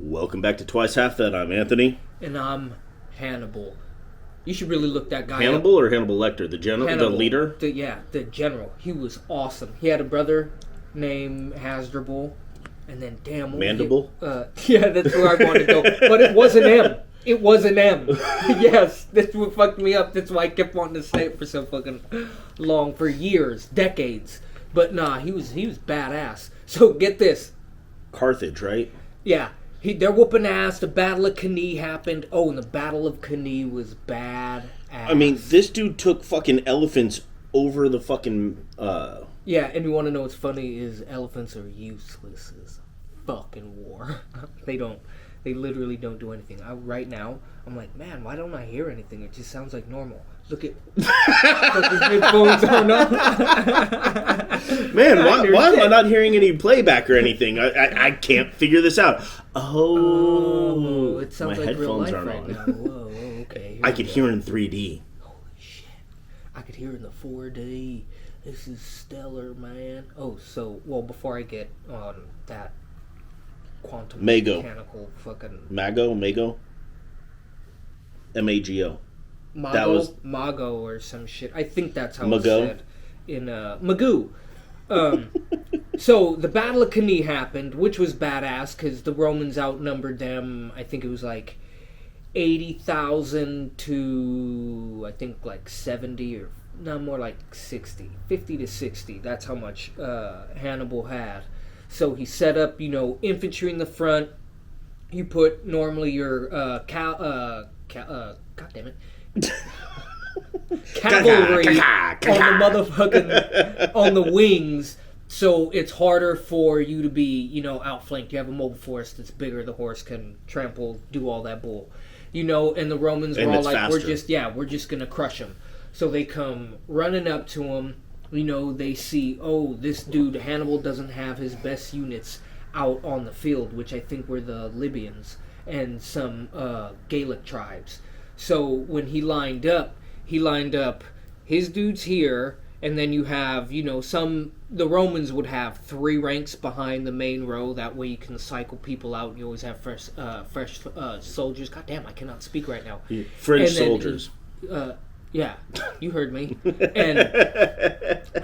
Welcome back to Twice Half That. I'm Anthony. And I'm Hannibal. You should really look that guy Hannibal up. or Hannibal Lecter? The general, Hannibal, the leader? The general. He was awesome. He had a brother named Hasdrubal. And then, damn... Mandible? Yeah, that's where I wanted to go. But it wasn't him. It wasn't him. Yes, that's what fucked me up. That's why I kept wanting to say it for so fucking long. For years. Decades. But nah, he was badass. So, get this. Carthage, right? Yeah. They're whooping ass. The Battle of Cannae happened. Oh, and the Battle of Cannae was bad ass. I mean, this dude took fucking elephants over the fucking... Yeah, and you want to know what's funny is elephants are useless as fucking war. They literally don't do anything. Right now, I'm like, man, why don't I hear anything? It just sounds like normal. Look at fucking headphones on up. Man, why am I not hearing any playback or anything? I can't figure this out. Oh, it sounds my like real headphones life aren't right on. now. Whoa, okay. I could hear in 3D. Holy shit. I could hear in the 4D. This is stellar, man. Oh, so, well, before I get on that quantum mechanical fucking... Mago? M-A-G-O? That was... Mago or some shit. I think that's how Mago? it's said. In, Magoo. So, the Battle of Cannae happened, which was badass, because the Romans outnumbered them, I think it was like 80,000 to, I think, like 70 or... No, more like 60. 50 to 60. That's how much Hannibal had. So he set up, infantry in the front. You put normally your God damn it. Cavalry on the wings. So it's harder for you to be, outflanked. You have a mobile force that's bigger. The horse can trample, do all that bull. And the Romans were all like, faster. we're just going to crush them. So they come running up to him. They see, oh, this dude, Hannibal, doesn't have his best units out on the field, which I think were the Libyans and some Gaelic tribes. So when he lined up his dudes here, and then you have, the Romans would have 3 ranks behind the main row. That way you can cycle people out. You always have fresh soldiers. God damn, I cannot speak right now. French soldiers. Yeah, you heard me.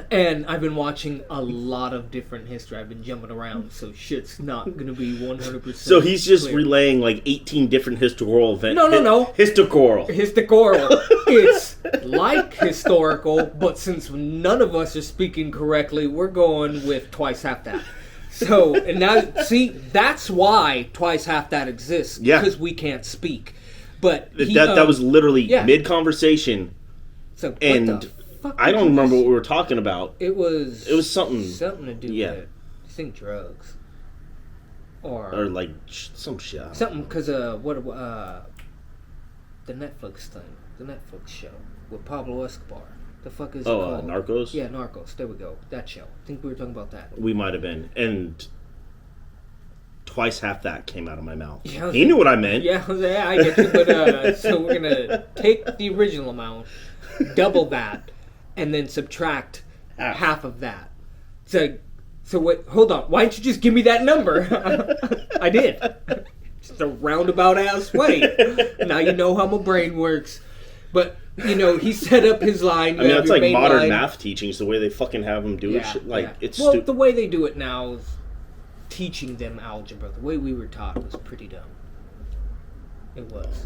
And I've been watching a lot of different history. I've been jumping around, so shit's not going to be 100%. So he's just relaying like 18 different historical events. No. Historical. It's like historical, but since none of us are speaking correctly, we're going with twice half that. So, and now, see, that's why twice half that exists. Yeah. Because we can't speak. But that was literally mid-conversation. So what and the fuck I don't remember what we were talking about. It was something to do with, I think, drugs, or like some shit. Something because the Netflix thing, the Netflix show with Pablo Escobar. The fuck is it called? Narcos. Yeah, Narcos. There we go. That show. I think we were talking about that. We might have been, and twice half that came out of my mouth. Yeah, he knew what I meant. Yeah, I get you. But so we're gonna take the original amount, double that, and then subtract half of that. So wait, hold on. Why don't you just give me that number? I did. Just a roundabout ass way. Now you know how my brain works. But he set up his line. I mean, that's like modern math teachings. The way they fucking have them do it. It's well, the way they do it now is teaching them algebra. The way we were taught was pretty dumb. It was.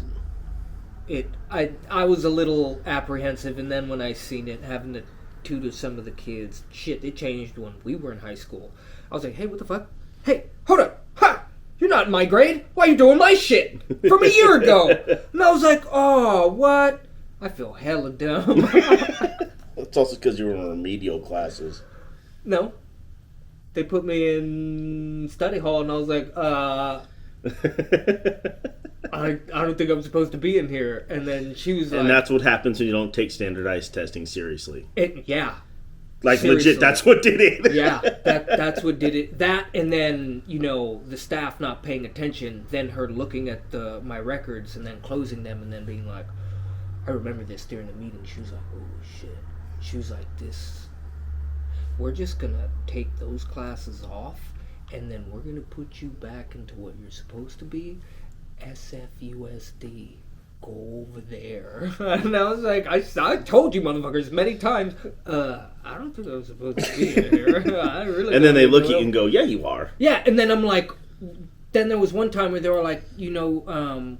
I was a little apprehensive, and then when I seen it, having to tutor some of the kids, shit, it changed when we were in high school. I was like, hey, what the fuck? Hey, hold up! Ha! You're not in my grade! Why are you doing my shit? From a year ago! And I was like, oh, what? I feel hella dumb. It's also because you were in remedial classes. No. They put me in study hall, and I was like, I don't think I'm supposed to be in here. And then she was like... And that's what happens when you don't take standardized testing seriously. Yeah. Like, seriously. Legit, that's what did it. Yeah, that's what did it. That, and then, the staff not paying attention, then her looking at my records, and then closing them, and then being like, I remember this during the meeting. She was like, oh, shit. She was like, we're just going to take those classes off and then we're gonna put you back into what you're supposed to be, SFUSD. Go over there. And I was like, I told you motherfuckers many times, I don't think I was supposed to be here. I really And then they don't look at know. you and go, yeah, you are. Yeah, and then I'm like, then there was one time where they were like,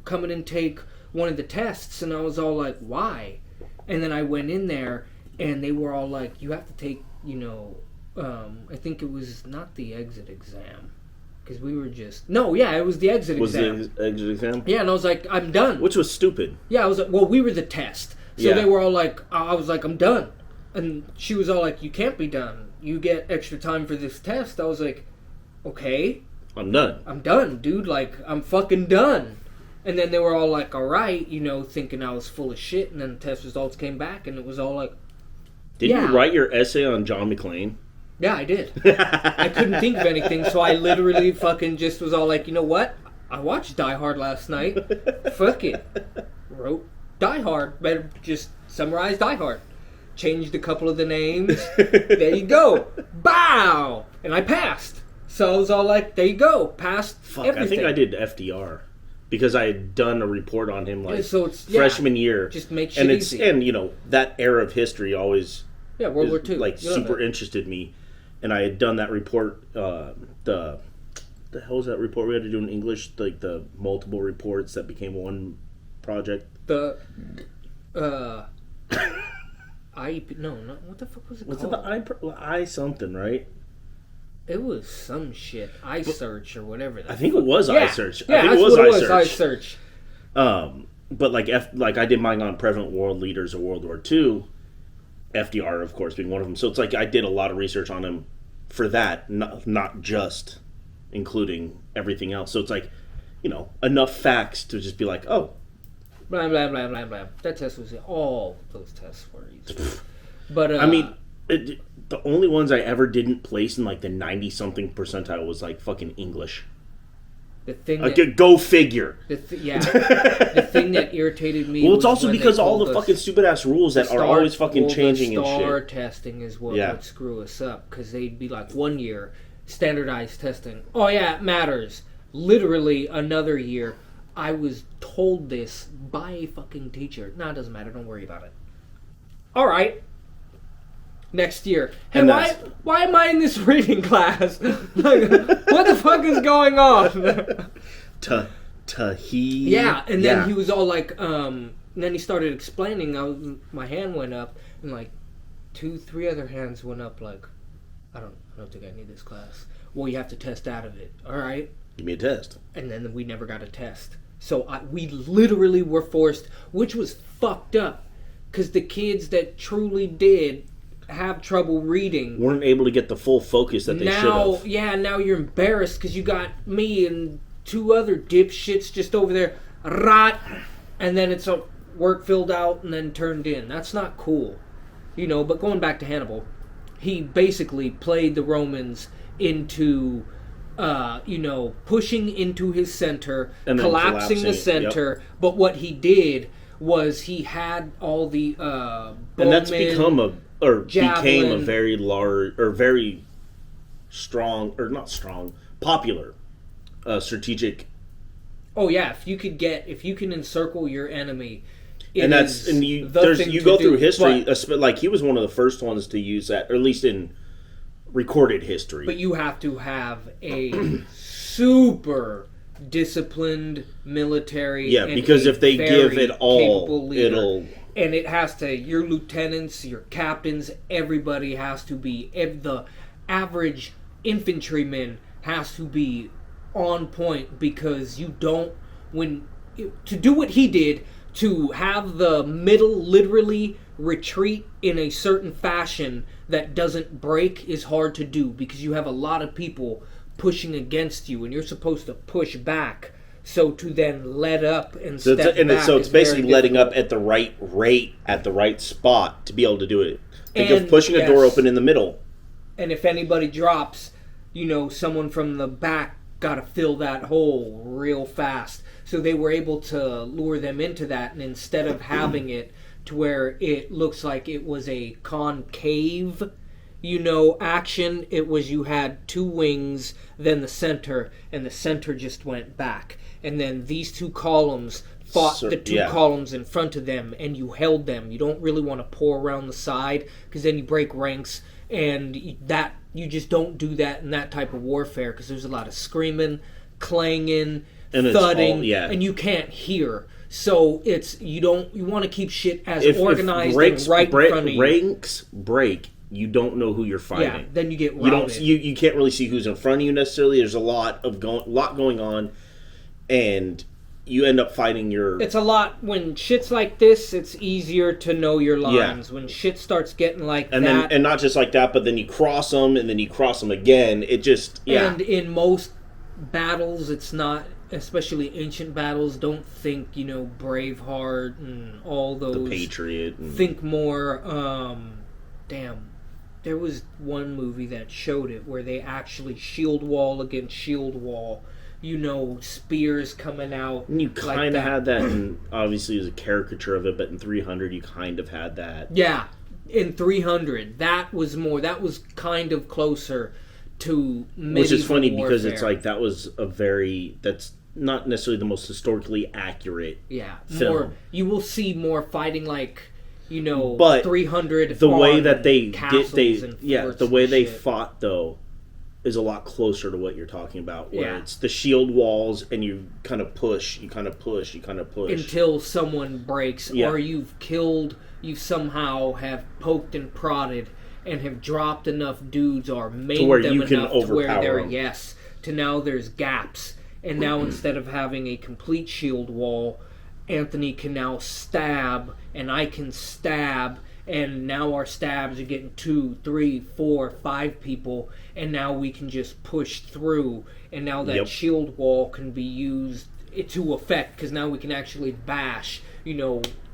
come in and take one of the tests, and I was all like, why? And then I went in there, and they were all like, you have to take, I think it was not the exit exam. Because we were just... No, yeah, it was the exit exam. Was the exit exam? Yeah, and I was like, I'm done. Which was stupid. Yeah, I was like, well, we were the test. So Yeah. they were all like, I was like, I'm done. And she was all like, you can't be done. You get extra time for this test. I was like, okay. I'm done. I'm done, dude. Like, I'm fucking done. And then they were all like, all right, thinking I was full of shit. And then the test results came back, and it was all like... Didn't Yeah. you write your essay on John McClane? Yeah, I did. I couldn't think of anything, so I literally fucking just was all like, you know what? I watched Die Hard last night. Fuck it. Wrote Die Hard. Better just summarize Die Hard. Changed a couple of the names. There you go. Bow! And I passed. So I was all like, there you go. Passed everything. I think I did FDR. Because I had done a report on him So it's, freshman year. Just make shit easy. And, that era of history always... Yeah, World War II. Super interested me. And I had done that report, the hell was that report we had to do in English? Like the multiple reports that became one project. The, IEP, no, not, what the fuck was it Was called? it the I something, right? It was some shit. iSearch or whatever. I think it was iSearch. Yeah, I think that's it was what it iSearch. iSearch. But like I did mine on prevalent world leaders of World War II. FDR, of course, being one of them. So it's like I did a lot of research on him for that, not just including everything else. So it's like, enough facts to just be like, oh. Blah, blah, blah, blah, blah. That test was... All those tests were easy. But, the only ones I ever didn't place in, like, the 90-something percentile was, like, fucking English. The thing go figure. The thing that irritated me. Well, it's also because all the fucking stupid ass rules that are always fucking changing and shit. Star testing is what would screw us up, because they'd be like 1 year standardized testing. Oh yeah, it matters. Literally another year, I was told this by a fucking teacher. No, it doesn't matter. Don't worry about it. All right. Next year. Hey, why am I in this reading class? Like, what the fuck is going on? Yeah, and then he was all like, and then he started explaining. My hand went up, and like 2-3 other hands went up. Like, I don't think I need this class. Well, you have to test out of it. All right. Give me a test. And then we never got a test. So we literally were forced, which was fucked up, because the kids that truly did have trouble reading weren't able to get the full focus that they should have. Yeah, now you're embarrassed because you got me and 2 other dipshits just over there, and then it's a work filled out and then turned in. That's not cool, But going back to Hannibal, he basically played the Romans into, pushing into his center, and collapsing the center. Yep. But what he did was he had all the and that's become became a very large or very strong, or not strong, popular strategic. Oh yeah, if you can encircle your enemy, you go through history. Like he was one of the first ones to use that, or at least in recorded history. But you have to have a super disciplined military. Yeah, because if they give it all, it'll. And it has to, your lieutenants, your captains, everybody has to be, the average infantryman has to be on point, because you don't, to do what he did, to have the middle literally retreat in a certain fashion that doesn't break is hard to do, because you have a lot of people pushing against you, and you're supposed to push back. So to then let up and step back, so it's basically letting up at the right rate, at the right spot to be able to do it. Think of pushing a door open in the middle. And if anybody drops, someone from the back got to fill that hole real fast. So they were able to lure them into that, and instead of having it to where it looks like it was a concave, action, it was you had two wings, then the center, and the center just went back. And then these two columns fought the two columns in front of them, and you held them. You don't really want to pour around the side, because then you break ranks, and that you just don't do that in that type of warfare, because there's a lot of screaming, clanging, and thudding, and you can't hear. So you want to keep shit as organized and right in front of you. Ranks break, you don't know who you're fighting. Yeah, then you get routed. You can't really see who's in front of you necessarily. There's a lot going on, and you end up fighting your... It's a lot. When shit's like this, it's easier to know your lines. Yeah. When shit starts getting like and that... And not just like that, but then you cross them, and then you cross them again. It just... Yeah. And in most battles, it's not... Especially ancient battles, don't think, Braveheart and all those... The Patriot. Think more, there was one movie that showed it where they actually shield wall against shield wall. Spears coming out. And you kind of had that, and obviously it was a caricature of it, but in 300 you kind of had that. Yeah, in 300. That was kind of closer to medieval Which is funny warfare. Because it's like that was that's not necessarily the most historically accurate film. More, you will see more fighting like, but 300 the way that they the way they fought though is a lot closer to what you're talking about, where it's the shield walls and you kind of push until someone breaks or you somehow have poked and prodded and have dropped enough dudes or made to where them you enough can to where they're them. To now there's gaps. And now instead of having a complete shield wall, Anthony can now stab, and I can stab, and now our stabs are getting 2, 3, 4, 5 people, and now we can just push through, and now that shield wall can be used to effect, because now we can actually bash,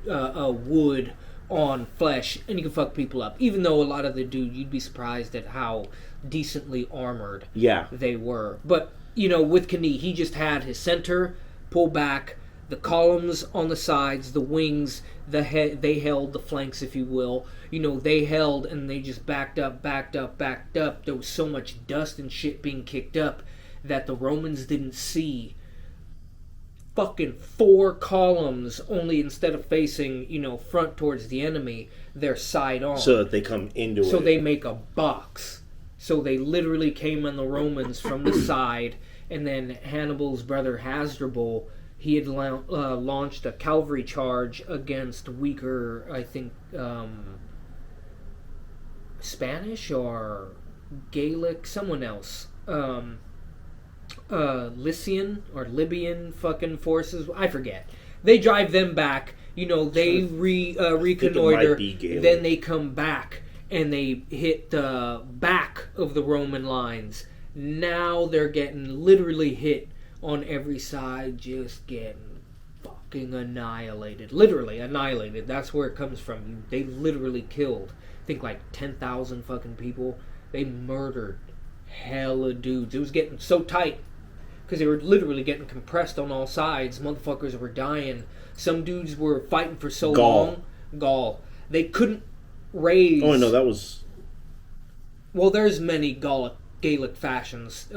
wood on flesh, and you can fuck people up. Even though a lot of the dudes, you'd be surprised at how decently armored they were. But with Kani, he just had his center pull back, the columns on the sides, the wings, they held the flanks, if you will. They held, and they just backed up. There was so much dust and shit being kicked up that the Romans didn't see fucking 4 columns, only instead of facing, front towards the enemy, they're side on. So that they come into it. So they make a box. So they literally came on the Romans from the side, and then Hannibal's brother Hasdrubal, he had launched a cavalry charge against weaker, I think, Spanish or Gaelic, someone else. Lycian or Libyan fucking forces, I forget. They drive them back, they reconnoiter, then they come back and they hit the back of the Roman lines. Now they're getting literally hit on every side, just getting fucking annihilated. Literally annihilated. That's where it comes from. They literally killed, I think, like 10,000 fucking people. They murdered hella dudes. It was getting so tight because they were literally getting compressed on all sides. Motherfuckers were dying. Some dudes were fighting for so long. Gaul. They couldn't raise... Oh, no, that was... Well, there's many Gaelic factions,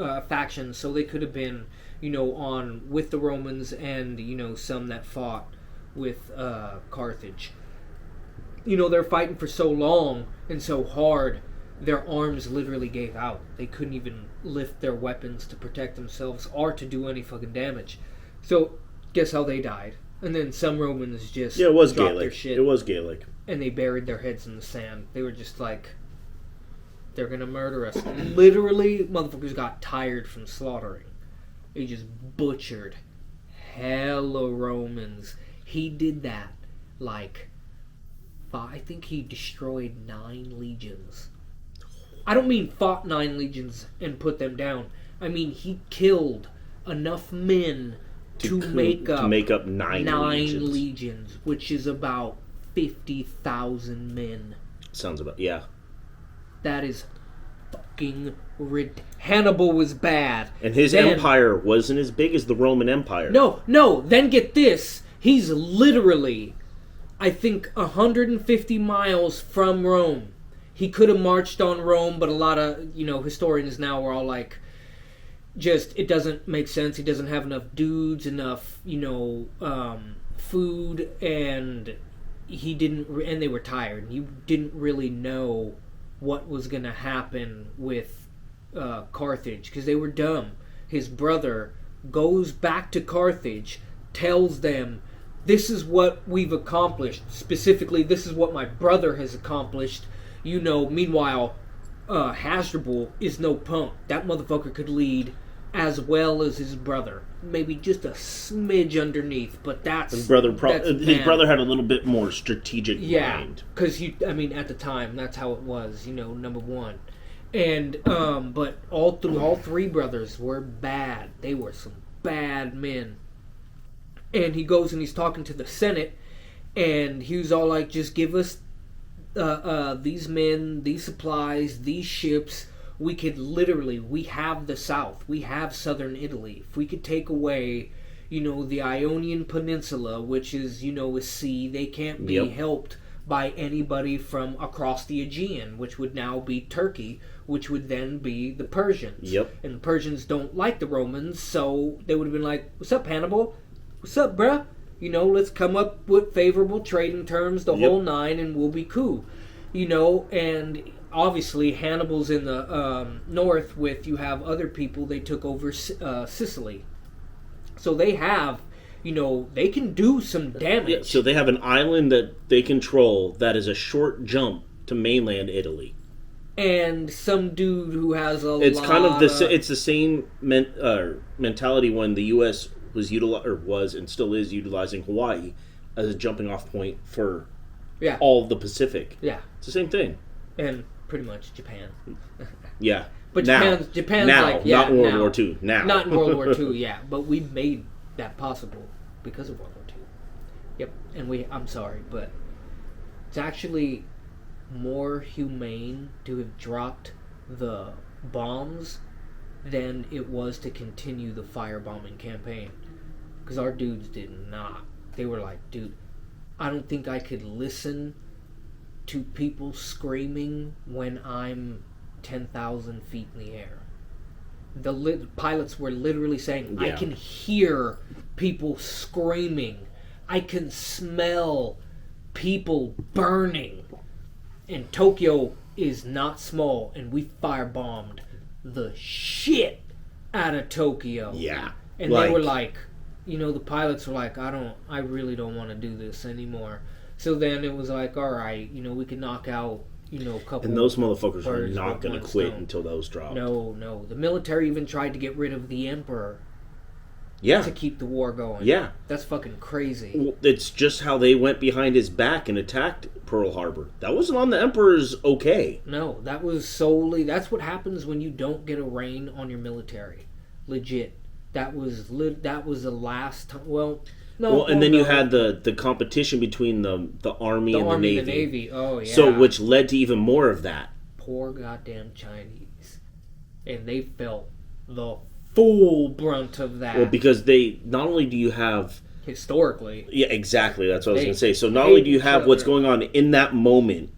so they could have been, on with the Romans and, some that fought with Carthage. They're fighting for so long and so hard, their arms literally gave out. They couldn't even lift their weapons to protect themselves or to do any fucking damage. So, guess how they died? And then some Romans just it was dropped Gaelic. Their shit. It was Gaelic. And they buried their heads in the sand. They were just like, they're gonna murder us. Literally, motherfuckers got tired from slaughtering. They just butchered hella Romans. He did that I think he destroyed 9 legions. I don't mean fought 9 legions and put them down. I mean he killed enough men to make up 9 legions, which is about 50,000 men. Sounds about, That is fucking Hannibal was bad. And his empire wasn't as big as the Roman Empire. No, then get this. He's literally, I think, 150 miles from Rome. he could have marched on Rome, but a lot of historians now are all like, just it doesn't make sense. He doesn't have enough dudes, enough food, and he didn't. And they were tired. You didn't really know what was going to happen with Carthage because they were dumb. His brother goes back to Carthage, tells them, "This is what we've accomplished. Specifically, this is what my brother has accomplished." Meanwhile, Hasdrubal is no punk. That motherfucker could lead as well as his brother. Maybe just a smidge underneath, but that's his brother. His brother had a little bit more strategic mind. Because at the time, that's how it was. Number one, and but all three brothers were bad. They were some bad men. And he goes and he's talking to the Senate, and he was all like, "Just give us these men, these supplies, these ships. We have the South. We have southern Italy. If we could take away, the Ionian Peninsula, which is, a sea, they can't be helped by anybody from across the Aegean, which would now be Turkey, which would then be the Persians. Yep. And the Persians don't like the Romans, so they would have been like, 'What's up, Hannibal? What's up, bruh? Let's come up with favorable trading terms, the whole nine, and we'll be cool.' And obviously Hannibal's in the north with, you have other people, they took over Sicily. So they have, they can do some damage. Yeah, so they have an island that they control that is a short jump to mainland Italy. And some dude who has it's kind of it's the same mentality when the U.S. was and still is utilizing Hawaii as a jumping off point for all of the Pacific. Yeah. It's the same thing. And pretty much Japan. Yeah. But Japan's now, like, not in World War II. Now. Not in World War II, yeah. But we made that possible because of World War II. Yep. And I'm sorry, but it's actually more humane to have dropped the bombs than it was to continue the firebombing campaign. Because our dudes did not. They were like, dude, I don't think I could listen to people screaming when I'm 10,000 feet in the air. The pilots were literally saying, I can hear people screaming. I can smell people burning. And Tokyo is not small, and we firebombed the shit out of Tokyo. Yeah. And they were like, the pilots were like, I really don't want to do this anymore. So then it was like, all right, we can knock out, a couple. And those motherfuckers are not going to quit until those drop. No. The military even tried to get rid of the emperor. Yeah. To keep the war going. Yeah. That's fucking crazy. Well, it's just how they went behind his back and attacked Pearl Harbor. That wasn't on the emperor's okay. No, that was solely. That's what happens when you don't get a rein on your military. Legit. That was the last time. And then you had the competition between the Army and the Navy. And the Navy. Oh yeah. So which led to even more of that. Poor goddamn Chinese, and they felt the full brunt of that. Well, because they not only do you have historically. Yeah, exactly. That's what I was going to say. So not only do you have what's going on in that moment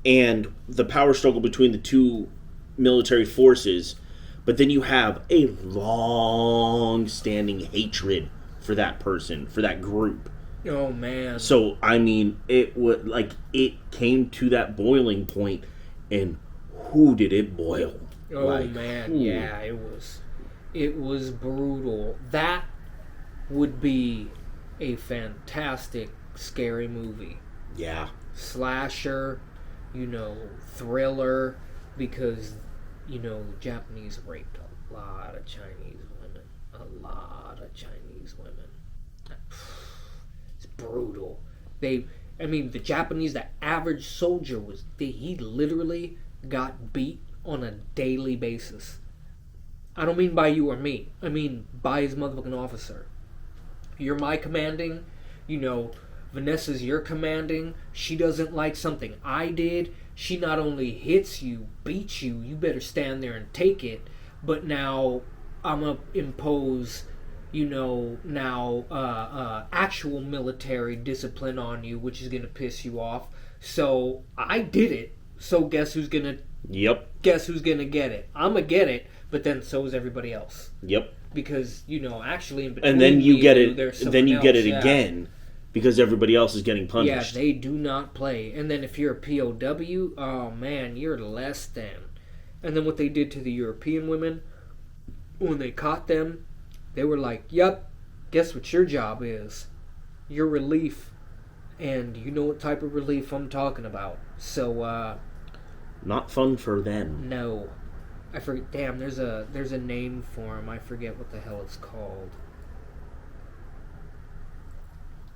and the power struggle between the two military forces, but then you have a long-standing hatred for that person, for that group. Oh man. So I mean, it came to that boiling point, and who did it boil? Oh man, yeah, it was brutal. That would be a fantastic scary movie. Yeah. Slasher, thriller, because the Japanese raped a lot of Chinese women. It's brutal. The Japanese, the average soldier he literally got beat on a daily basis. I don't mean by you or me. I mean by his motherfucking officer. You're my commanding, Vanessa's your commanding. She doesn't like something I did. She not only hits you, beats you, you better stand there and take it. But now I'm going to impose, actual military discipline on you, which is going to piss you off. So I did it. So guess who's gonna Yep. guess who's gonna get it? I'm gonna get it, but then so is everybody else. Yep. Because actually in between And then you get it. there's Then you someone get else, it yeah. again because everybody else is getting Yeah, punished. they do not play. And then if you're a POW, oh man, you're less than. And then what they did to the European women, when they caught them, they were like, yep, guess what your job is? Your relief. And you know what type of relief I'm talking about. So, Not fun for them. no. I forget. Damn, there's a name for them. I forget what the hell it's called.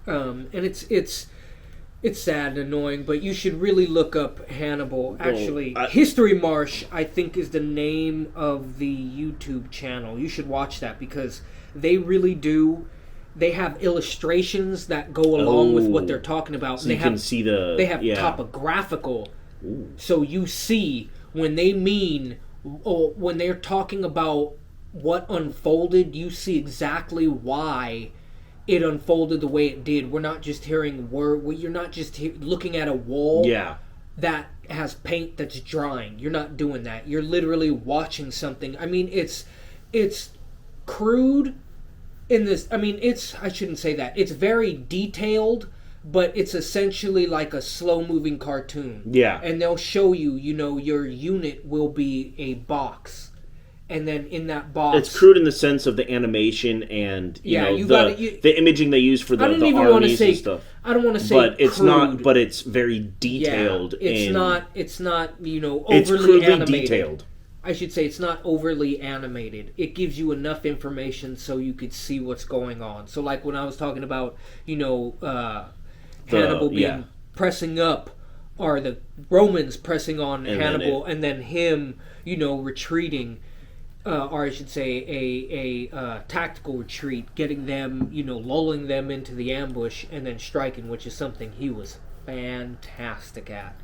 And it's sad and annoying, but you should really look up Hannibal. Actually, History Marsh, I think, is the name of the YouTube channel. You should watch that because they really do. They have illustrations that go along with what they're talking about. So and you can see the. They have yeah. topographical, Ooh. so you see when they mean, or when they're talking about what unfolded, you see exactly why it unfolded the way it did. We're not just hearing word. You're not just looking at a wall Yeah. that has paint that's drying. You're not doing that. You're literally watching something. I mean, it's crude in this. I mean, I shouldn't say that. It's very detailed, but it's essentially like a slow-moving cartoon. Yeah. And they'll show you, your unit will be a box. And then in that box... It's crude in the sense of the animation and, the imaging they use for the armies and stuff. I don't want to say but it's crude. not. But it's very detailed. Yeah, it's not overly it's crudely animated. detailed. I should say it's not overly animated. It gives you enough information so you could see what's going on. So like when I was talking about, Hannibal being pressing up, or the Romans pressing on Hannibal, and then him, retreating, or I should say a tactical retreat, getting them, lulling them into the ambush and then striking, which is something he was fantastic at.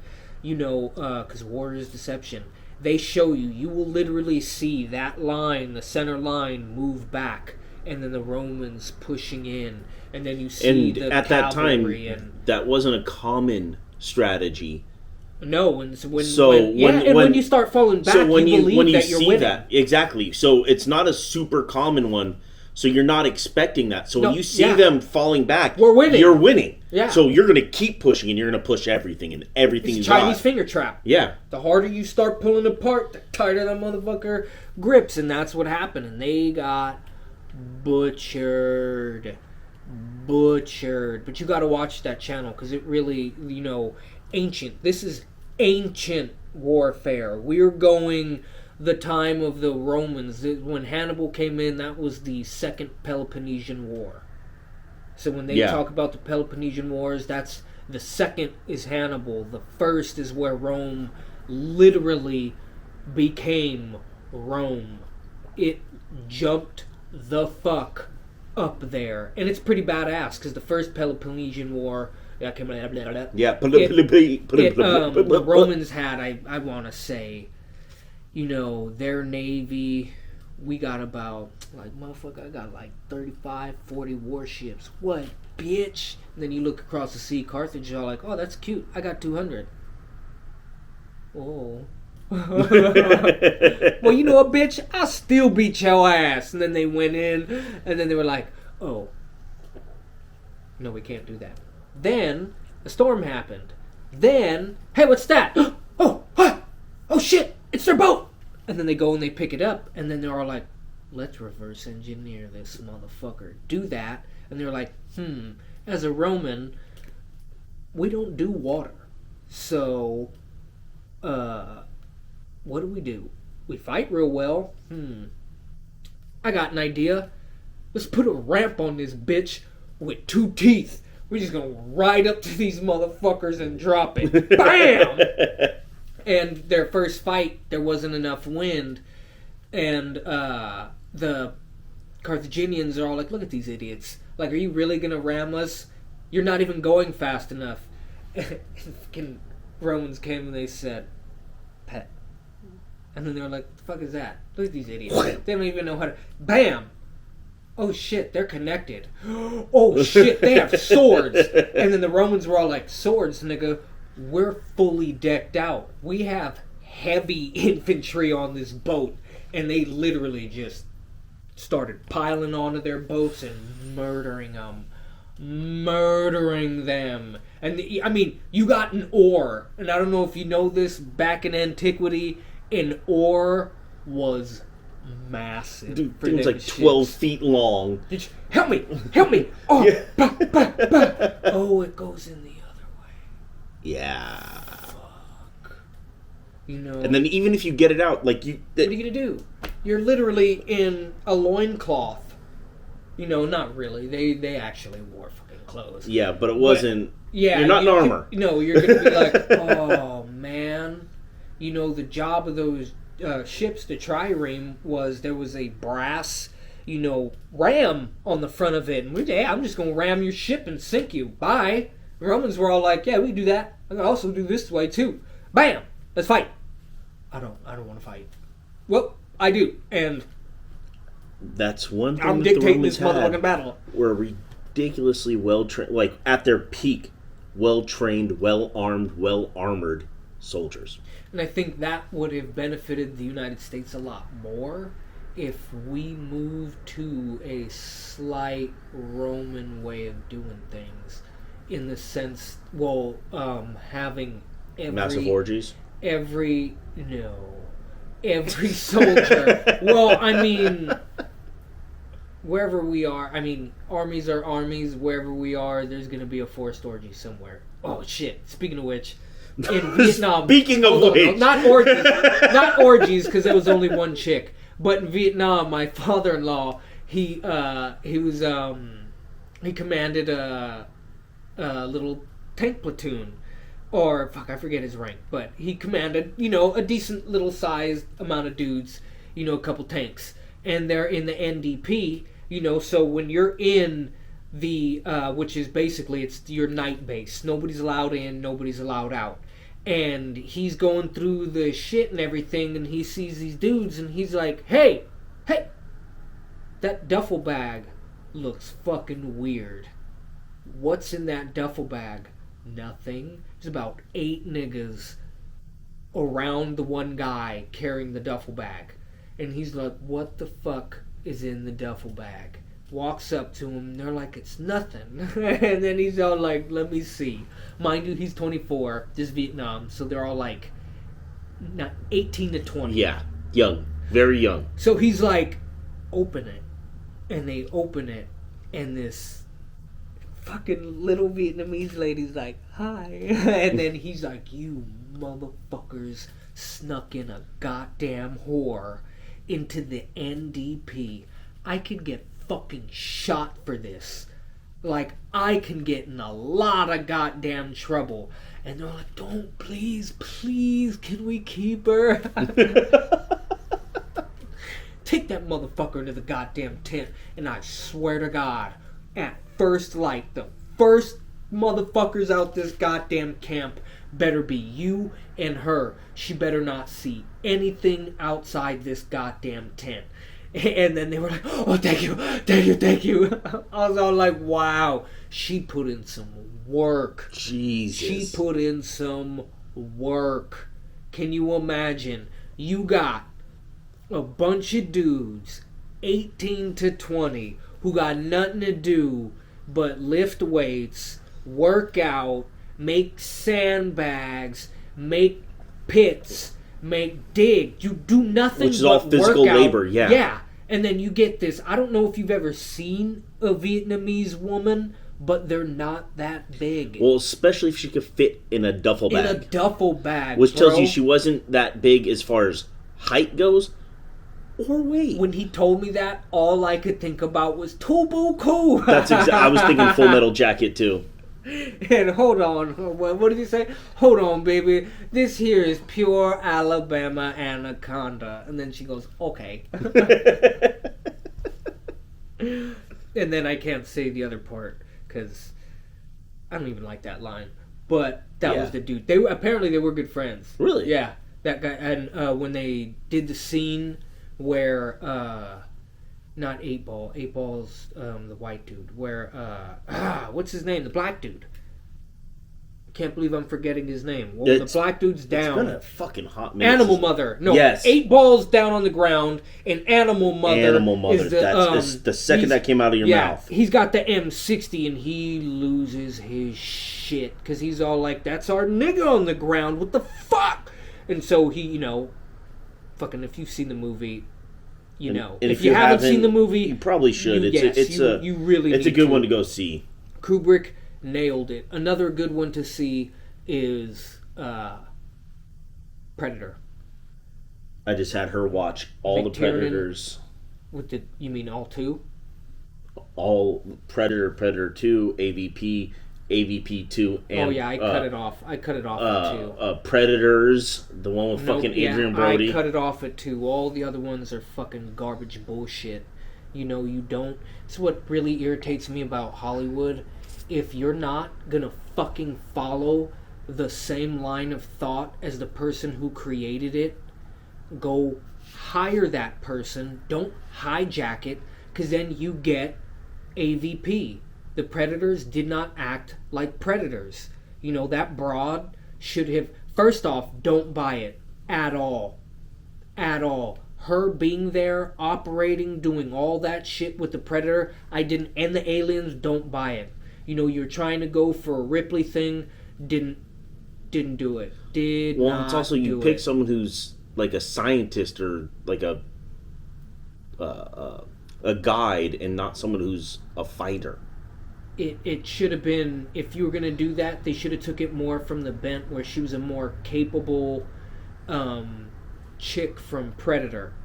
Because war is deception. They show you will literally see that line, the center line, move back, and then the Romans pushing in, and then you see the at that time, cavalry that wasn't a common strategy. No, when you start falling back, you believe that you're winning. That exactly. So it's not a super common one. So you're not expecting that. So when you see them falling back, we're winning. You're winning. Yeah. So you're going to keep pushing, and you're going to push everything, and everything. It's a Chinese finger trap. Yeah. The harder you start pulling apart, the tighter that motherfucker grips, and that's what happened. And they got butchered. But you got to watch that channel because it really, ancient. This is ancient warfare. We're going the time of the Romans. When Hannibal came in, that was the Second Peloponnesian War. So when they talk about the Peloponnesian Wars, that's the second is Hannibal. The first is where Rome literally became Rome. It jumped the fuck up there. And it's pretty badass because the first Peloponnesian War... the Romans had, I want to say, their navy, we got about, motherfucker, I got 35, 40 warships. What, bitch? And then you look across the sea, Carthage, you're like, oh, that's cute. I got 200. Oh. Well, you know what, bitch? I'll still beat your ass. And then they went in, and then they were like, oh, no, we can't do that. Then a storm happened. Then, hey, what's that? Oh shit, it's their boat. And then they go and they pick it up, and then they're all like, let's reverse engineer this motherfucker. Do that. And they're like, as a Roman, we don't do water. So, what do? We fight real well. I got an idea. Let's put a ramp on this bitch with 2 teeth. We're just going to ride up to these motherfuckers and drop it. Bam! And their first fight, there wasn't enough wind. And the Carthaginians are all like, look at these idiots. Like, are you really going to ram us? You're not even going fast enough. And Romans came and they said, pet. And then they were like, the fuck is that? Look at these idiots. They don't even know how to... Bam! Oh shit, they're connected. Oh shit, they have swords. And then the Romans were all like, swords, nigga. we're fully decked out. We have heavy infantry on this boat, and they literally just started piling onto their boats and murdering them. And I mean, you got an oar, and I don't know if you know this. Back in antiquity, an oar was massive. Dude, it was like 12 feet long. Help me! Oh, Yeah. Oh, it goes in the other way. Yeah. Fuck. You know. And then even if you get it out, like you... What are you gonna do? You're literally in a loincloth. You know, not really. They actually wore fucking clothes. Yeah, but it wasn't... Yeah. You're not in armor. No, you're gonna be like, oh, man. You know, the job of those ships, the trireme, was there was a brass, ram on the front of it. And I'm just gonna ram your ship and sink you. Bye. The Romans were all like, yeah, we can do that. I can also do this way, too. Bam! Let's fight. I don't want to fight. Well, I do, and that's one thing I'm that the dictating Romans this motherfucking battle. were ridiculously well-trained, like at their peak, well-trained, well-armed, well-armored soldiers. And I think that would have benefited the United States a lot more if we moved to a slight Roman way of doing things, in the sense, having Massive orgies? Every soldier. Well, I mean, wherever we are, armies are armies. Wherever we are, there's going to be a forced orgy somewhere. Oh, shit. Speaking of which, in Vietnam... Speaking of which... not orgies. Not orgies, because there was only one chick. But in Vietnam, my father-in-law, he commanded a little tank platoon. Or, fuck, I forget his rank. But he commanded, a decent little sized amount of dudes, a couple tanks. And they're in the NDP, so when you're in the, which is basically, it's your night base. Nobody's allowed in, nobody's allowed out. And he's going through the shit and everything, and he sees these dudes, and he's like, hey, that duffel bag looks fucking weird. What's in that duffel bag? Nothing. There's about 8 niggas around the one guy carrying the duffel bag. And he's like, what the fuck is in the duffel bag? Walks up to him, and they're like, it's nothing. And then he's all like, let me see. Mind you, he's 24, this is Vietnam, so they're all like 18 to 20. Yeah, young. Very young. So he's like, open it. And they open it, and this fucking little Vietnamese lady's like, hi. And then he's like, you motherfuckers snuck in a goddamn whore into the NDP. I could get fucking shot for this. Like, I can get in a lot of goddamn trouble. And they're like, don't, please, can we keep her? Take that motherfucker into the goddamn tent, and I swear to God, at first light, the first motherfuckers out this goddamn camp better be you and her. She better not see anything outside this goddamn tent. And then they were like, oh, thank you. I was all like, wow, she put in some work. Jesus. She put in some work. Can you imagine? You got a bunch of dudes, 18 to 20, who got nothing to do but lift weights, work out, make sandbags, make pits, dig. You do nothing, which is all physical labor. Yeah. And then you get this. I don't know if you've ever seen a Vietnamese woman, but they're not that big. Well, especially if she could fit in a duffel bag. In a duffel bag, which tells you she wasn't that big as far as height goes. Or weight. When he told me that, all I could think about was Tubuku. That's I was thinking Full Metal Jacket too. And hold on, what did he say? Hold on, baby. This here is pure Alabama anaconda. And then she goes, okay. And then I can't say the other part because I don't even like that line. But that was the dude. They were good friends. Really? Yeah, that guy. And when they did the scene where not 8-Ball. 8-Ball's the white dude. Where what's his name? The black dude. Can't believe I'm forgetting his name. Well, the black dude's down. It's been a fucking hot minute. Animal Mother. No, yes. 8 balls down on the ground, and Animal Mother. Animal Mother. Is the, That's the second that came out of your mouth. He's got the M60, and he loses his shit because he's all like, "That's our nigga on the ground. What the fuck?" And so he, fucking. If you've seen the movie, you know. And if you haven't seen the movie, you probably should. It's a good one to go see. Kubrick nailed it. Another good one to see is Predator. I just had her watch all the Predators. You mean all 2? All Predator, Predator 2, AVP, AVP 2, and I cut it off. I cut it off at 2. Predators, the one with fucking Adrian Brody. I cut it off at 2. All the other ones are fucking garbage bullshit. You don't. It's what really irritates me about Hollywood. If you're not gonna fucking follow the same line of thought as the person who created it, go hire that person. Don't hijack it, because then you get AVP. The Predators did not act like Predators. That broad should have... First off, don't buy it. At all. At all. Her being there, operating, doing all that shit with the Predator, I didn't... And the aliens, don't buy it. You're trying to go for a Ripley thing, didn't do it. Well, it's also you pick someone who's like a scientist or like a guide, and not someone who's a fighter. It should have been, if you were going to do that, they should have took it more from the bent where she was a more capable chick from Predator.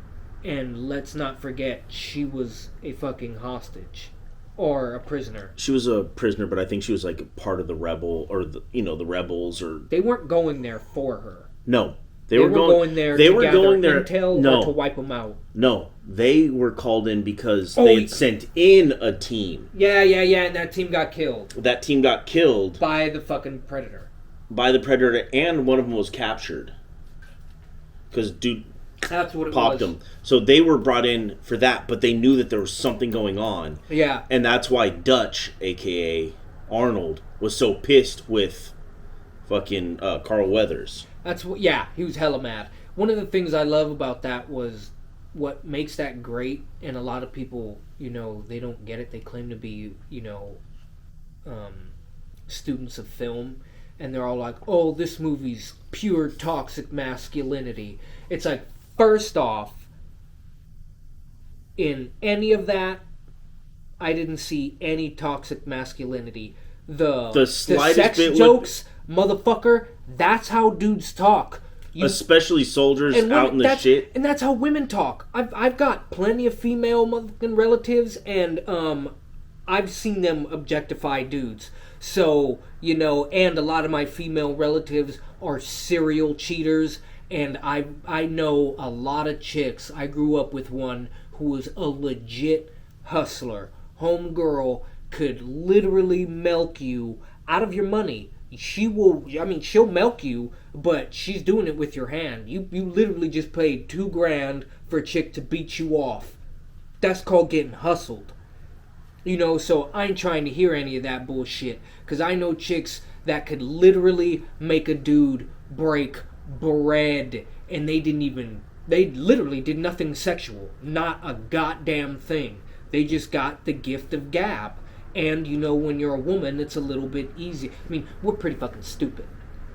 And let's not forget, she was a fucking hostage. Or a prisoner. She was a prisoner, but I think she was like part of the rebel, or the rebels, or... They weren't going there for her. No. They were going there to gather intel or to wipe them out. No. They were called in because they had sent in a team. Yeah, and that team got killed. That team got killed. By the fucking Predator. By the Predator, and one of them was captured. Because dude... That's what it popped was. them. So they were brought in for that, but they knew that there was something going on. Yeah. And that's why Dutch, a.k.a. Arnold, was so pissed with fucking Carl Weathers. He was hella mad. One of the things I love about that was what makes that great, and a lot of people, they don't get it. They claim to be, students of film, and they're all like, "Oh, this movie's pure toxic masculinity." It's like, first off, in any of that, I didn't see any toxic masculinity. The slightest sex bit jokes, motherfucker, that's how dudes talk. Especially soldiers out in the shit. And that's how women talk. I've got plenty of female motherfucking relatives, and I've seen them objectify dudes. So, and a lot of my female relatives are serial cheaters. And I know a lot of chicks. I grew up with one who was a legit hustler. Homegirl could literally milk you out of your money. She'll milk you, but she's doing it with your hand. You literally just paid $2,000 for a chick to beat you off. That's called getting hustled. So I ain't trying to hear any of that bullshit. Because I know chicks that could literally make a dude break bread, and they literally did nothing sexual, not a goddamn thing. They just got the gift of gab. And when you're a woman, it's a little bit easy. We're pretty fucking stupid.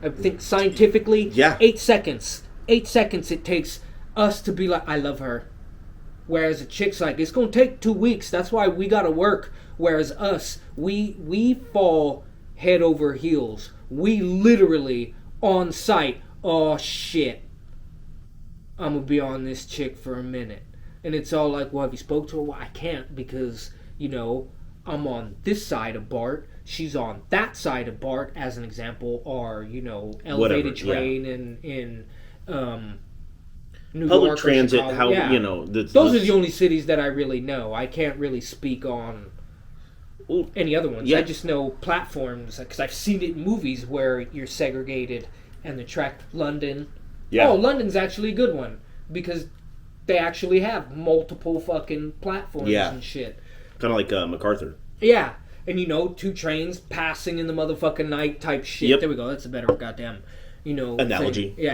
I think scientifically, 8 seconds it takes us to be like, "I love her," whereas a chick's like, "It's gonna take 2 weeks, that's why we gotta work." Whereas us, we fall head over heels. We literally on sight, "Oh shit, I'm gonna be on this chick for a minute," and it's all like, "Well, have you spoke to her?" "Well, I can't because I'm on this side of Bart, she's on that side of Bart," as an example, or elevated train in New public York transit. or How those are the only cities that I really know. I can't really speak on any other ones. I just know platforms because I've seen it in movies where you're segregated. And the track London. Yeah. Oh, London's actually a good one because they actually have multiple fucking platforms and shit. Kind of like MacArthur. Yeah. and two trains passing in the motherfucking night type shit. Yep. There we go. That's a better goddamn, analogy. Thing.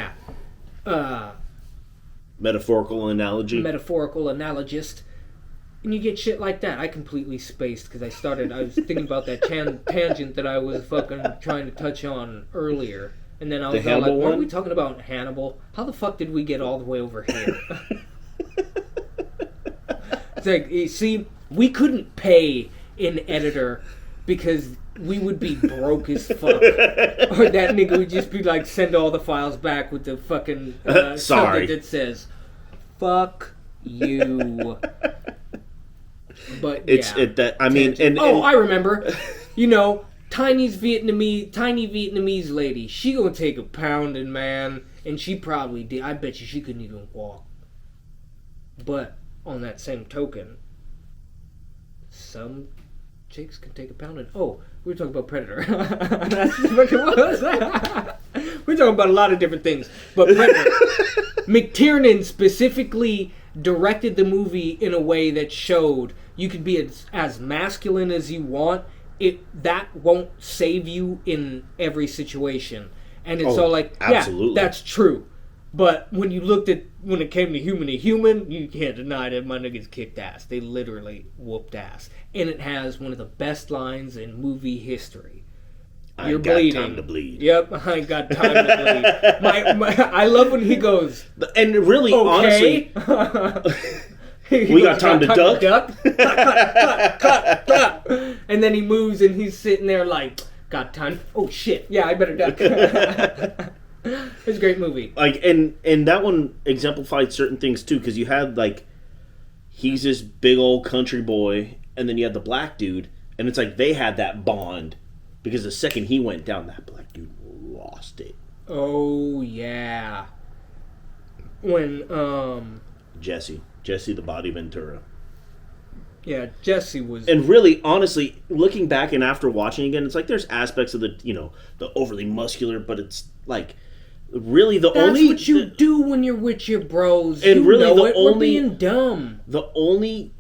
Yeah. Metaphorical analogy. Metaphorical analogist. And you get shit like that. I completely spaced because I was thinking about that tangent that I was fucking trying to touch on earlier. And then I was like, weren't we talking about Hannibal? How the fuck did we get all the way over here? It's like, you see, we couldn't pay an editor because we would be broke as fuck. Or that nigga would just be like, send all the files back with the fucking sorry that says, fuck you. But I remember. Tiny Vietnamese lady. She gonna take a pounding, man, and she probably did. I bet you she couldn't even walk. But on that same token, some chicks can take a pounding. Oh, we were talking about Predator. That's what it was. We're talking about a lot of different things, but Predator. McTiernan specifically directed the movie in a way that showed you could be as masculine as you want. That won't save you in every situation. And it's all like, absolutely. Yeah, that's true. But when it came to human, you can't deny that my niggas kicked ass. They literally whooped ass. And it has one of the best lines in movie history. You're bleeding. Time to bleed. Yep, I ain't got time to bleed. I love when he goes, and really, okay. honestly... We got time to duck. Cut. And then he moves and he's sitting there like, got time. Oh shit! Yeah, I better duck. It's a great movie. And that one exemplified certain things too, because you had he's this big old country boy, and then you had the black dude, and it's like they had that bond because the second he went down, that black dude lost it. Oh yeah. When Jesse the Body Ventura. Yeah, Jesse was... And really, honestly, looking back and after watching again, it's like there's aspects of the overly muscular, but it's like, really That's what you do when you're with your bros. And we're being dumb. The only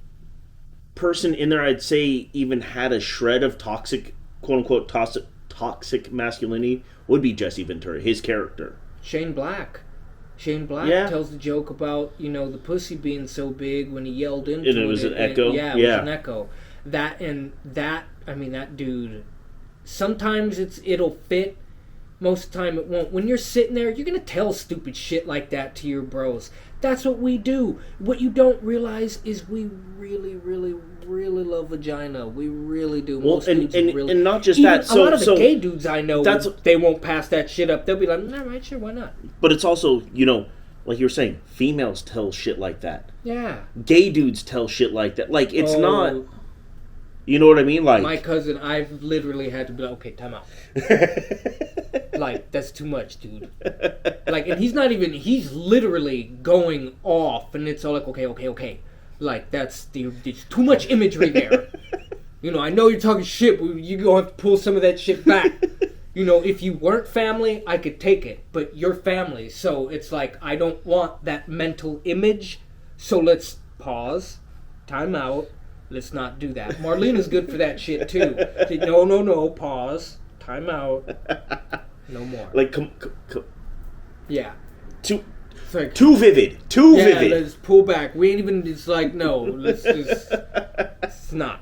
person in there I'd say even had a shred of toxic, quote-unquote, toxic masculinity would be Jesse Ventura, his character. Shane Black tells the joke about, the pussy being so big when he yelled into it. And it was an echo? Yeah, it was an echo. That dude, sometimes it'll fit, most of the time it won't. When you're sitting there, you're going to tell stupid shit like that to your bros. That's what we do. What you don't realize is we really, really, really love vagina. We really do. Most dudes really. And not just that. A lot of the gay dudes I know, they won't pass that shit up. They'll be like, all right, sure, why not? But it's also, like you were saying, females tell shit like that. Yeah. Gay dudes tell shit like that. Like, it's not... You know what I mean? Like my cousin, I've literally had to be like, okay, time out. Like, that's too much, dude. Like, and he's literally going off, and it's all like, okay. Like, there's too much imagery there. I know you're talking shit, but you're going to have to pull some of that shit back. If you weren't family, I could take it, but you're family, so it's like, I don't want that mental image, so let's pause, time out. Let's not do that. Marlena's good for that shit too. Say, no, pause, time out, no more. Like, yeah. Too vivid. Too vivid. Let's pull back. We ain't even. It's like no. Let's just. It's not.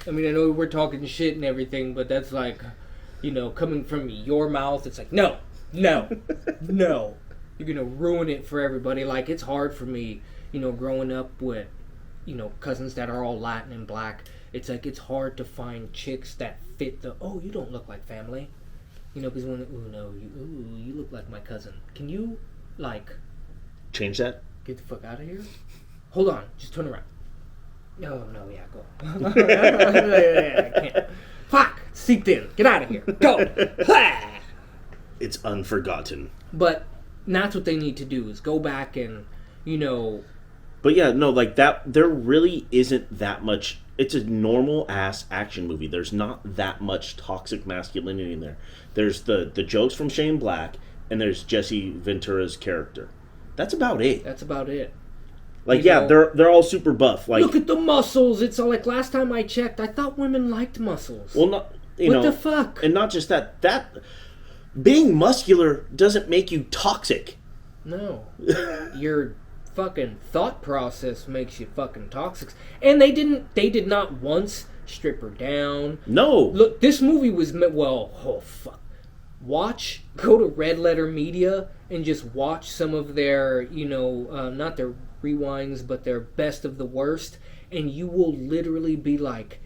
I mean, I know we're talking shit and everything, but that's like, coming from your mouth. It's like no. You're gonna ruin it for everybody. Like it's hard for me, growing up with. Cousins that are all Latin and black. It's like it's hard to find chicks that fit the. Oh, you don't look like family, because when you look like my cousin. Can you change that? Get the fuck out of here. Hold on, just turn around. No, yeah, go. I can't. Fuck, seeped in. Get out of here. Go. It's unforgotten. But that's what they need to do is go back and But yeah, no, like that, there really isn't that much. It's a normal ass action movie. There's not that much toxic masculinity in there. There's the jokes from Shane Black, and there's Jesse Ventura's character. That's about it. Like, yeah, they're all super buff. Like, look at the muscles. It's all like last time I checked, I thought women liked muscles. well, not what the fuck? And not just that. That being muscular doesn't make you toxic. No, your fucking thought process makes you fucking toxic. And they did not once strip her down. No. Look, this movie was oh fuck. Go to Red Letter Media and just watch some of their, not their rewinds, but their best of the worst, and you will literally be like,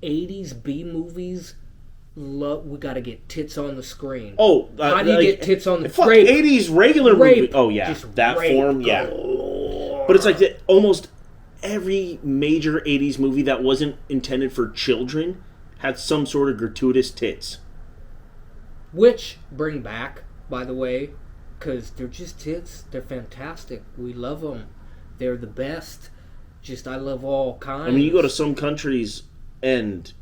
80s B movies. We gotta get tits on the screen. Oh, how do you get tits on the fuck rape? 80s regular movie? Oh yeah, Just that rape. form, yeah. But it's like almost every major 80s movie that wasn't intended for children had some sort of gratuitous tits. Which bring back, by the way, because they're just tits. They're fantastic. We love them. They're the best. I love all kinds. I mean, you go to some countries and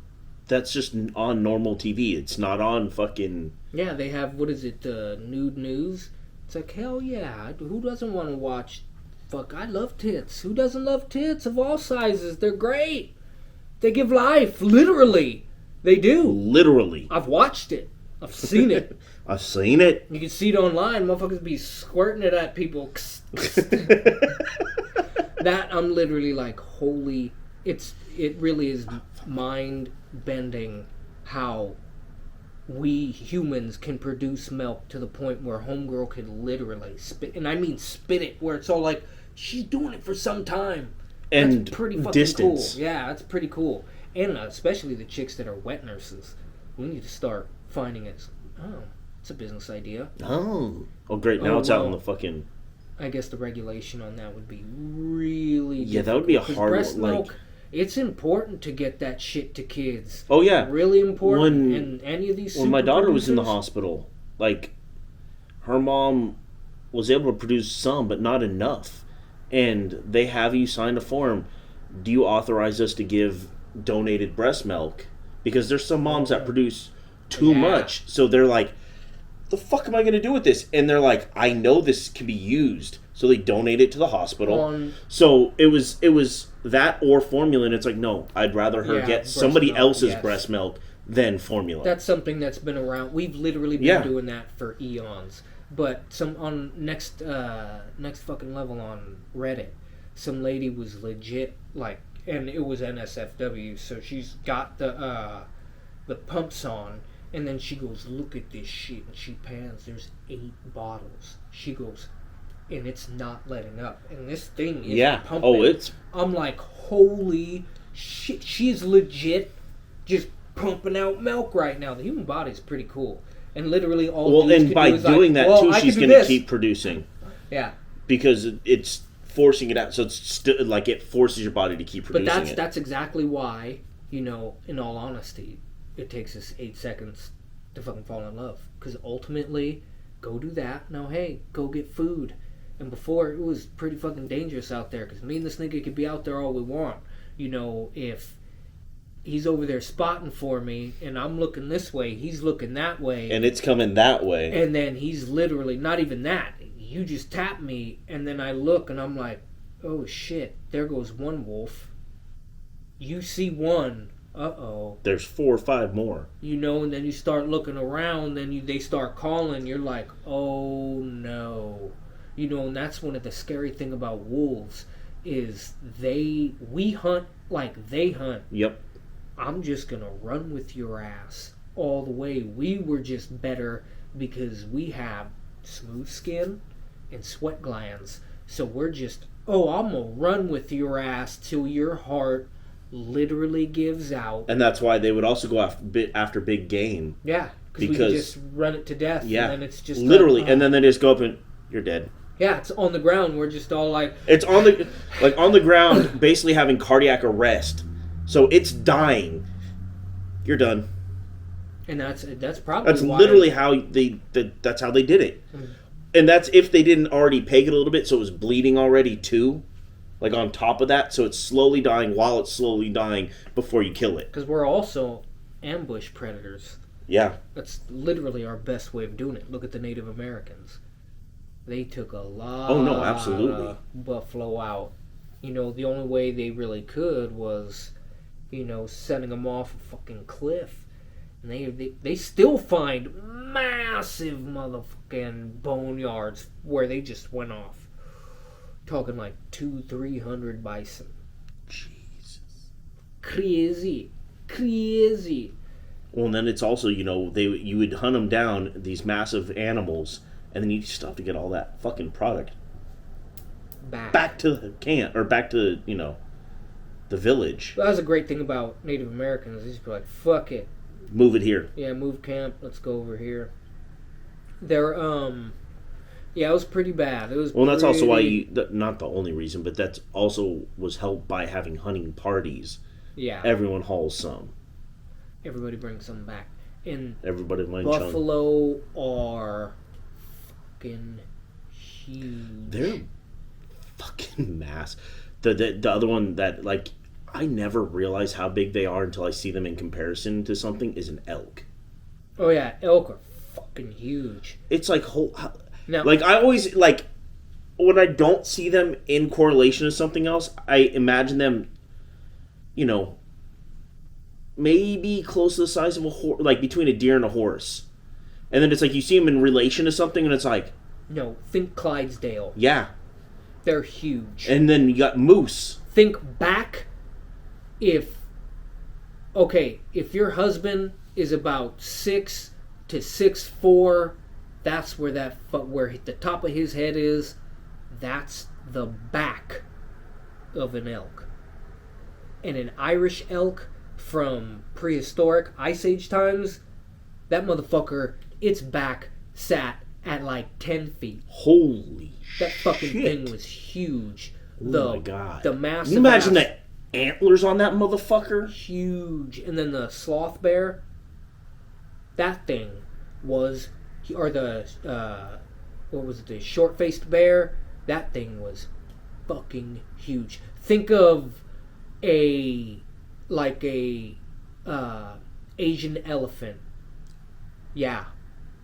that's just on normal TV. It's not on fucking... Yeah, they have, nude news? It's like, hell yeah. Who doesn't want to watch... Fuck, I love tits. Who doesn't love tits of all sizes? They're great. They give life. Literally. They do. Literally. I've watched it. I've seen it. I've seen it. You can see it online. Motherfuckers be squirting it at people. That, I'm literally like, holy... It really is mind-bending how we humans can produce milk to the point where homegirl could literally spit, and I mean spit it, where it's all like, she's doing it for some time. And that's pretty fucking distance. cool. Yeah, that's pretty cool. And especially the chicks that are wet nurses. We need to start finding it. Oh, it's a business idea. Oh, great. Now it's out in the fucking... I guess the regulation on that would be really difficult. That would be a hard breast one. Milk, it's important to get that shit to kids. Oh, yeah. Really important. And any of these when my daughter producers, was in the hospital, like, her mom was able to produce some, but not enough. And they have you sign a form. Do you authorize us to give donated breast milk? Because there's some moms that produce too much. So they're like, the fuck am I going to do with this? And they're like, I know this can be used. So they donate it to the hospital. So it was that or formula. And it's like, no, I'd rather her get somebody else's breast milk than formula. That's something that's been around. We've literally been doing that for eons. But on next fucking level on Reddit, some lady was legit, like, and it was NSFW, so she's got the pumps on, and then she goes, look at this shit, and she pans, there's 8 bottles. She goes, and it's not letting up, and this thing is pumping. Oh, I'm like, holy shit, she's legit just pumping out milk right now. The human body's pretty cool. And literally all dudes and by doing that too, she's going to keep producing. Yeah. Because it's forcing it out, so it's like it forces your body to keep producing. But that's exactly why, in all honesty, it takes us 8 seconds to fucking fall in love. Because ultimately, go do that. Now, hey, go get food. And before, it was pretty fucking dangerous out there. Because me and this nigga could be out there all we want. If he's over there spotting for me, and I'm looking this way, he's looking that way. And it's coming that way. And then he's literally, not even that. You just tap me, and then I look, and I'm like, oh shit, there goes one wolf. You see one. Uh-oh. There's 4 or 5 more. And then you start looking around, then they start calling, you're like, oh no. And that's one of the scary thing about wolves, is we hunt like they hunt. Yep. I'm just gonna run with your ass all the way. We were just better because we have smooth skin and sweat glands. So we're just, I'm gonna run with your ass till your heart literally gives out. And that's why they would also go after big game. Yeah, because we could just run it to death. Yeah, and then it's just literally, and then they just go up and you're dead. Yeah, it's on the ground. We're just all like, it's on the ground, basically having cardiac arrest. So it's dying. You're done. And that's probably literally how that's how they did it. Mm. And that's if they didn't already peg it a little bit, so it was bleeding already too, like on top of that. So it's slowly dying while it's slowly dying before you kill it. Because we're also ambush predators. Yeah. That's literally our best way of doing it. Look at the Native Americans. They took a lot absolutely. of buffalo out the only way they really could was, setting them off a fucking cliff. And they still find massive motherfucking boneyards where they just went off. Talking like 200-300 bison. Jesus. Crazy. Well, and then it's also, you would hunt them down, these massive animals, and then you still have to get all that fucking product back to the camp, or back to, the village. That was a great thing about Native Americans. They just be like, fuck it. Move it here. Yeah, move camp. Let's go over here. They're, yeah, it was pretty bad. It was. Well, that's also why not the only reason, but that's also was helped by having hunting parties. Yeah. Everyone hauls some. Everybody brings some back. And everybody buffalo are fucking huge. They're fucking massive. The other one that, like, I never realize how big they are until I see them in comparison to something is an elk. Oh yeah, elk are fucking huge. It's like now, like I always like when I don't see them in correlation to something else, I imagine them, maybe close to the size of a horse, like between a deer and a horse. And then it's like you see them in relation to something, and it's like, no, think Clydesdale. Yeah, they're huge. And then you got moose. Think back. If your husband is about 6 to 6'4", that's where where the top of his head is. That's the back of an elk. And an Irish elk from prehistoric Ice Age times, that motherfucker, its back sat at like 10 feet. Holy shit. That fucking thing was huge. Oh my God. The massive. Can you imagine the antlers on that motherfucker? Huge. And then the sloth bear, that thing was, or the, what was it, the short-faced bear, that thing was fucking huge. Think of a Asian elephant. Yeah.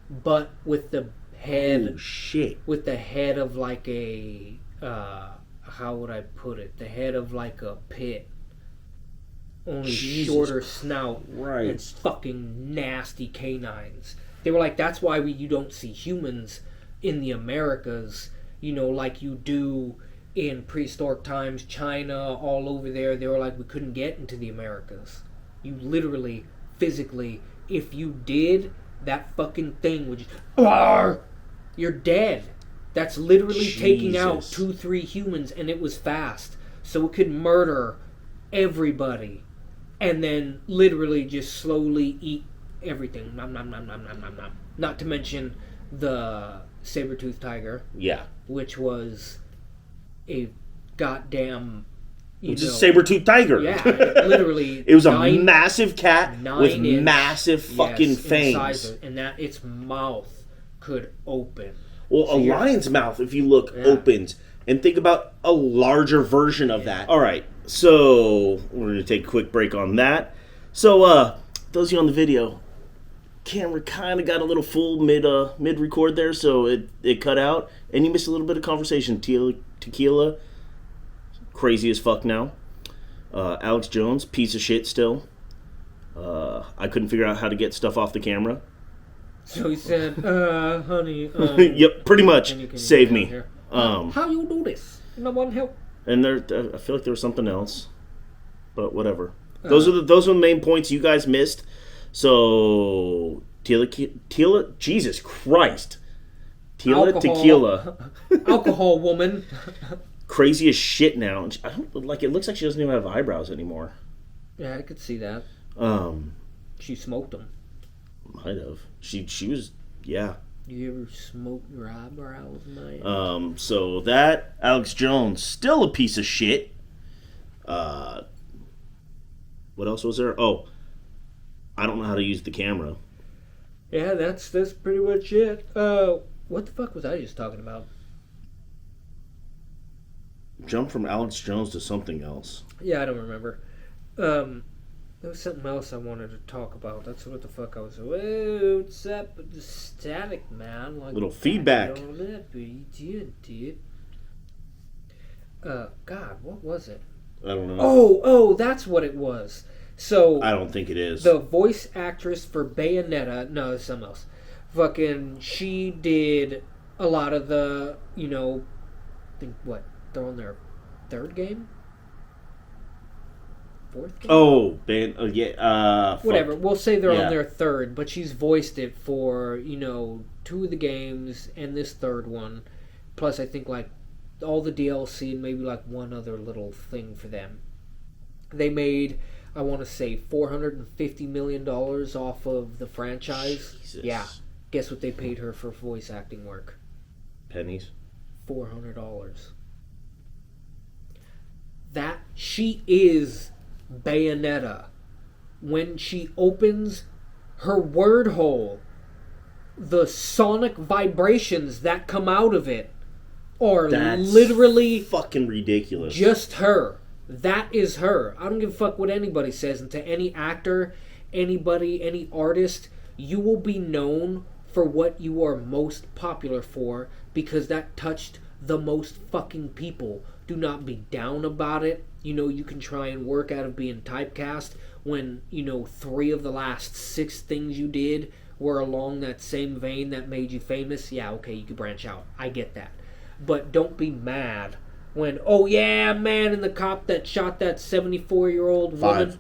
But with the head. Oh shit. With the head of like a, how would I put it? The head of like a pit. Only shorter snout. Right. And fucking nasty canines. They were like, that's why you don't see humans in the Americas, like you do in prehistoric times, China, all over there. They were like, we couldn't get into the Americas. You literally, physically, if you did, that fucking thing would just, you're dead. That's literally taking out 2-3 humans, and it was fast. So it could murder everybody. And then literally just slowly eat everything. Nom, nom, nom, nom, nom, nom, nom. Not to mention the saber-toothed tiger. Yeah. Which was a goddamn, a saber-toothed tiger. Yeah, literally. It was a massive cat with massive fucking fangs. And that its mouth could open. Well, a lion's mouth, if you look, opens. And think about a larger version of that. All right, so we're going to take a quick break on that. So, those of you on the video, camera kind of got a little full mid-record there, so it cut out. And you missed a little bit of conversation. Tequila, crazy as fuck now. Alex Jones, piece of shit still. I couldn't figure out how to get stuff off the camera. So he said, honey... yep, pretty much. Save me. How you do this? No one help. And I feel like there was something else. But whatever. Those are the main points you guys missed. So... Tila, Jesus Christ. Tila Tequila. Alcohol woman. Crazy as shit now. I don't like. It looks like she doesn't even have eyebrows anymore. Yeah, I could see that. She smoked them. Might have. She was. Yeah. You ever smoke your eyebrows, man? So that Alex Jones, still a piece of shit. What else was there? Oh, I don't know how to use the camera. Yeah, that's pretty much it. What the fuck was I just talking about? Jump from Alex Jones to something else. Yeah, I don't remember. There was something else I wanted to talk about. That's what the fuck I was. Whoa, what's up with the static, man? Like, little feedback. Dude. God, what was it? I don't know. Oh, that's what it was. So I don't think it is. the voice actress for Bayonetta, no, it's something else. Fucking, she did a lot of the, I think what, they're on their third game? Fourth game? Yeah. Whatever. Fuck. We'll say they're Yeah. on their third, but she's voiced it for, two of the games and this third one. Plus, I think, like, all the DLC and maybe, like, one other little thing for them. They made, I want to say, $450 million off of the franchise. Jesus. Yeah. Guess what they paid her for voice acting work? Pennies. $400. That, she is Bayonetta. When she opens her word hole, the sonic vibrations that come out of it are That's literally fucking ridiculous. just her. That is her. I don't give a fuck what anybody says. And to any actor, anybody, any artist, you will be known for what you are most popular for because that touched the most fucking people. Do not be down about it. You can try and work out of being typecast when, 3 of the last 6 things you did were along that same vein that made you famous. Yeah, okay, you could branch out. I get that. But don't be mad when, oh yeah, man, and the cop that shot that 74-year-old woman,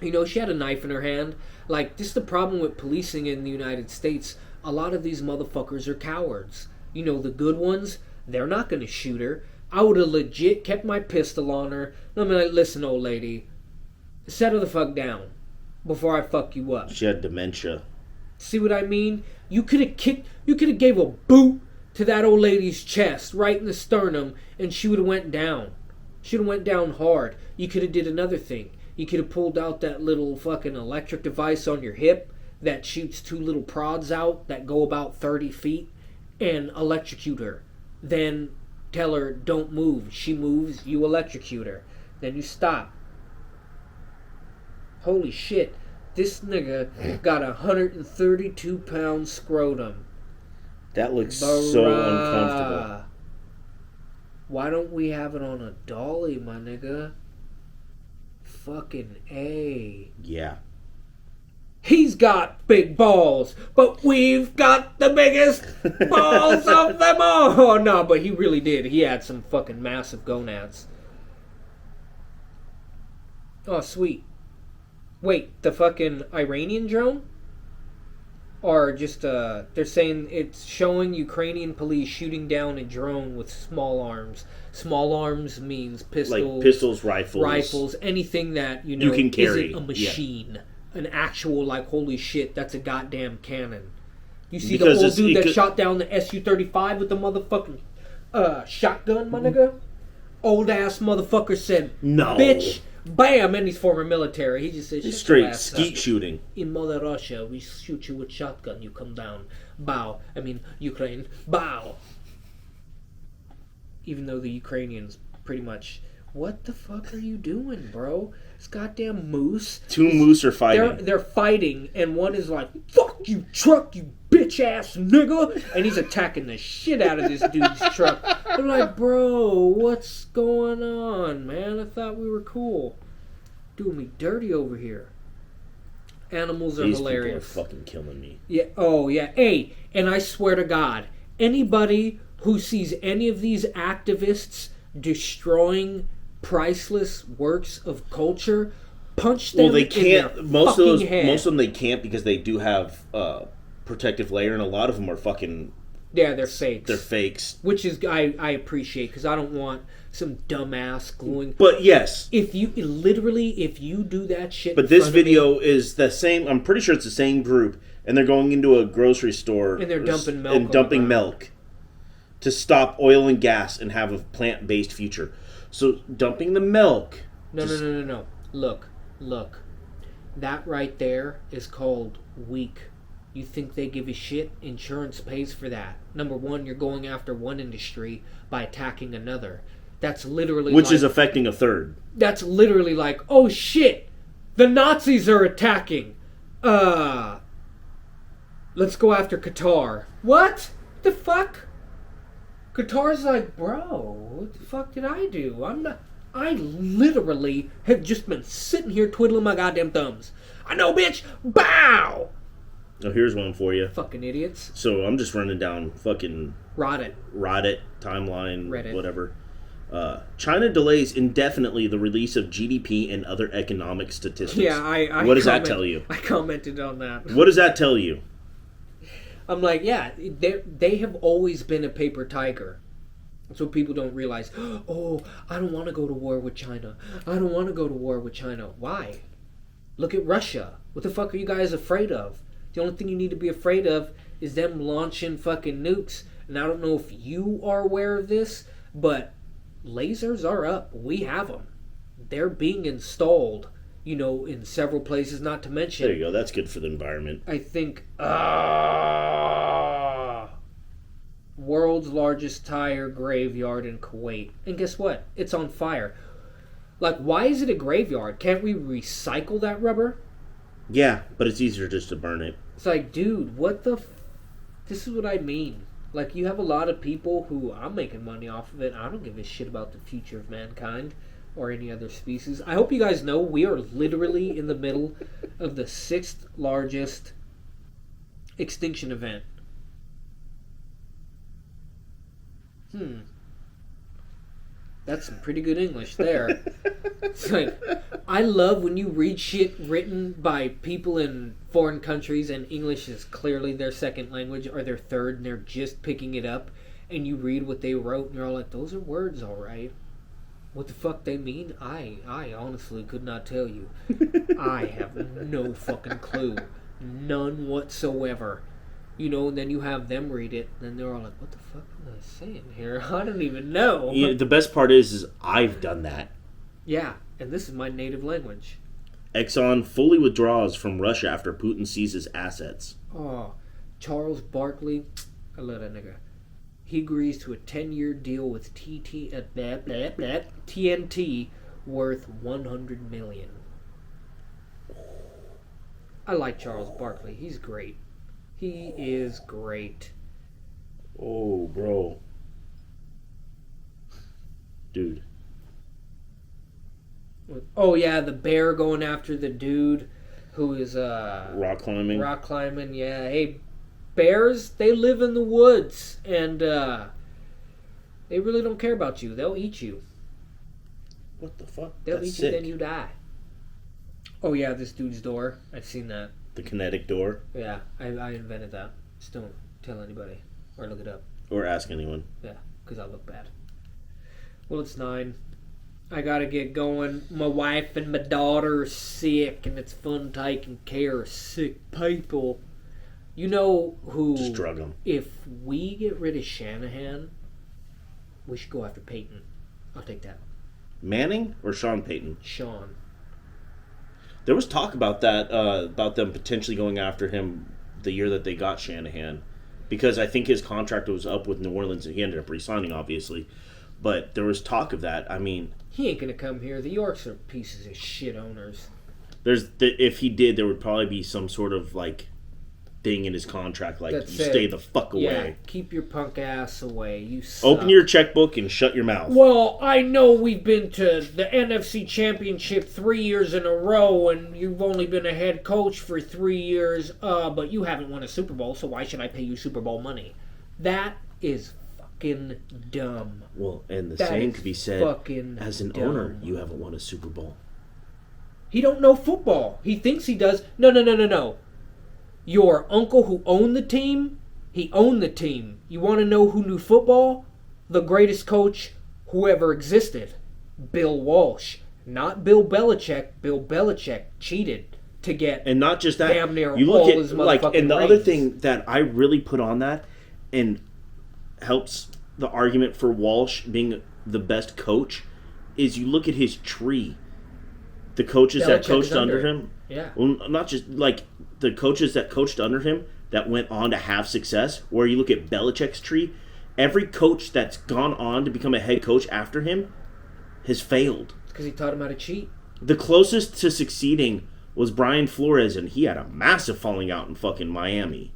she had a knife in her hand. Like, this is the problem with policing in the United States. A lot of these motherfuckers are cowards. The good ones, they're not going to shoot her. I would have legit kept my pistol on her. I'm like, listen, old lady, settle the fuck down before I fuck you up. She had dementia. See what I mean? You could have gave a boot to that old lady's chest, right in the sternum, and she would have went down. She would have went down hard. You could have did another thing. You could have pulled out that little fucking electric device on your hip that shoots 2 little prods out that go about 30 feet and electrocute her. Then tell her, don't move. She moves, you electrocute her. Then you stop. Holy shit. This nigga got a 132-pound scrotum. That looks so uncomfortable. Why don't we have it on a dolly, my nigga? Fucking A. Yeah. He's got big balls, but we've got the biggest balls of them all. Oh, no, but he really did. He had some fucking massive gonads. Oh, sweet. Wait, the fucking Iranian drone? Or just, they're saying it's showing Ukrainian police shooting down a drone with small arms. Small arms means pistols. Like pistols, rifles. Rifles, anything that, you can carry. Isn't a machine. Yeah. An actual, like, holy shit, that's a goddamn cannon. You see Because the old dude that shot down the Su-35 with the motherfucking shotgun, my nigga? Old ass motherfucker said, no. Bitch, bam, and he's former military. He just said, he's straight skeet shooting. In Mother Russia, we shoot you with shotgun, you come down. Bow. I mean, Ukraine. Bow. Even though the Ukrainians pretty much, what the fuck are you doing, bro? This goddamn moose. 2 moose are fighting. They're fighting, and one is like, fuck you, truck, you bitch ass nigga. And he's attacking the shit out of this dude's truck. I'm like, bro, what's going on, man? I thought we were cool. Doing me dirty over here. Animals are hilarious. These people are fucking killing me. Yeah. Oh, yeah. Hey, and I swear to God, anybody who sees any of these activists destroying priceless works of culture, punch them. Well, they can't. In their head. Most of them they can't because they do have protective layer, and a lot of them are fucking. Yeah, they're fakes. They're fakes, which is I appreciate because I don't want some dumbass gluing. But yes, if you do that shit. But this video is the same. I'm pretty sure it's the same group, and they're going into a grocery store and they're dumping milk and dumping milk to stop oil and gas and have a plant-based future. So dumping the milk. No. Look. That right there is called weak. You think they give a shit? Insurance pays for that. Number one, you're going after one industry by attacking another. That's literally which is affecting a third. That's literally like, oh shit, the Nazis are attacking. Let's go after Qatar. What the fuck? Qatar's like, bro, what the fuck did I do? I literally have just been sitting here twiddling my goddamn thumbs. I know, bitch. Bow. Oh, here's one for you. Fucking idiots. So I'm just running down fucking Reddit timeline, Reddit. whatever. China delays indefinitely the release of GDP and other economic statistics. Yeah, what does that tell you? I commented on that. What does that tell you? I'm like, yeah, they have always been a paper tiger. That's what people don't realize. Oh, I don't want to go to war with China. I don't want to go to war with China. Why? Look at Russia. What the fuck are you guys afraid of? The only thing you need to be afraid of is them launching fucking nukes. And I don't know if you are aware of this, but lasers are up. We have them. They're being installed, in several places, not to mention. There you go. That's good for the environment. I think, world's largest tire graveyard in Kuwait. And guess what? It's on fire. Like, why is it a graveyard? Can't we recycle that rubber? Yeah, but it's easier just to burn it. It's like, dude, this is what I mean. Like, you have a lot of people who, I'm making money off of it. I don't give a shit about the future of mankind or any other species. I hope you guys know we are literally in the middle of the 6th largest extinction event. That's some pretty good English there. It's like, I love when you read shit written by people in foreign countries and English is clearly their second language or their third and they're just picking it up and you read what they wrote and you're all like, those are words, all right. What the fuck they mean? I honestly could not tell you. I have no fucking clue. None whatsoever. And then you have them read it, and they're all like, what the fuck am I saying here? I don't even know. Yeah, the best part is I've done that. Yeah, and this is my native language. Exxon fully withdraws from Russia after Putin seizes assets. Oh, Charles Barkley, I love that nigga. He agrees to a 10-year deal with TNT worth $100 million. I like Charles Barkley. He's great. He is great. Oh, bro. Dude. Oh, yeah, the bear going after the dude who is... rock climbing. Rock climbing, yeah. Hey, bears, they live in the woods, and they really don't care about you. They'll eat you. What the fuck? They'll That's eat sick. you, then you die. Oh, yeah, this dude's door. I've seen that. The kinetic door. Yeah, I invented that. Just don't tell anybody or look it up. Or ask anyone. Yeah, because I look bad. Well, it's 9. I gotta get going. My wife and my daughter are sick, and it's fun taking care of sick people. You know who... Just drug them. If we get rid of Shanahan, we should go after Peyton. I'll take that. Manning or Sean Payton? Sean. There was talk about that, about them potentially going after him the year that they got Shanahan. Because I think his contract was up with New Orleans. He ended up re-signing, obviously. But there was talk of that. I mean... He ain't gonna come here. The Yorks are pieces of shit owners. If he did, there would probably be some sort of, thing in his contract, That's you stay the fuck away. Yeah, keep your punk ass away. You suck. Open your checkbook and shut your mouth. Well, I know we've been to the NFC Championship 3 years in a row, and you've only been a head coach for 3 years, but you haven't won a Super Bowl, so why should I pay you Super Bowl money? That is fucking dumb. Well, and the same could be said as an dumb. owner. You haven't won a Super Bowl. He don't know football. He thinks he does. No. Your uncle who owned the team, he owned the team. You want to know who knew football? The greatest coach who ever existed. Bill Walsh. Not Bill Belichick. Bill Belichick cheated to get and not just that. Damn near you look all at his motherfucking and the rings. other thing that I really put on that and helps the argument for Walsh being the best coach is you look at his tree. The coaches that Belichick coached is under him. Yeah. Well, not just the coaches that coached under him that went on to have success. Where you look at Belichick's tree, every coach that's gone on to become a head coach after him has failed. It's because he taught him how to cheat. The closest to succeeding was Brian Flores, and he had a massive falling out in fucking Miami.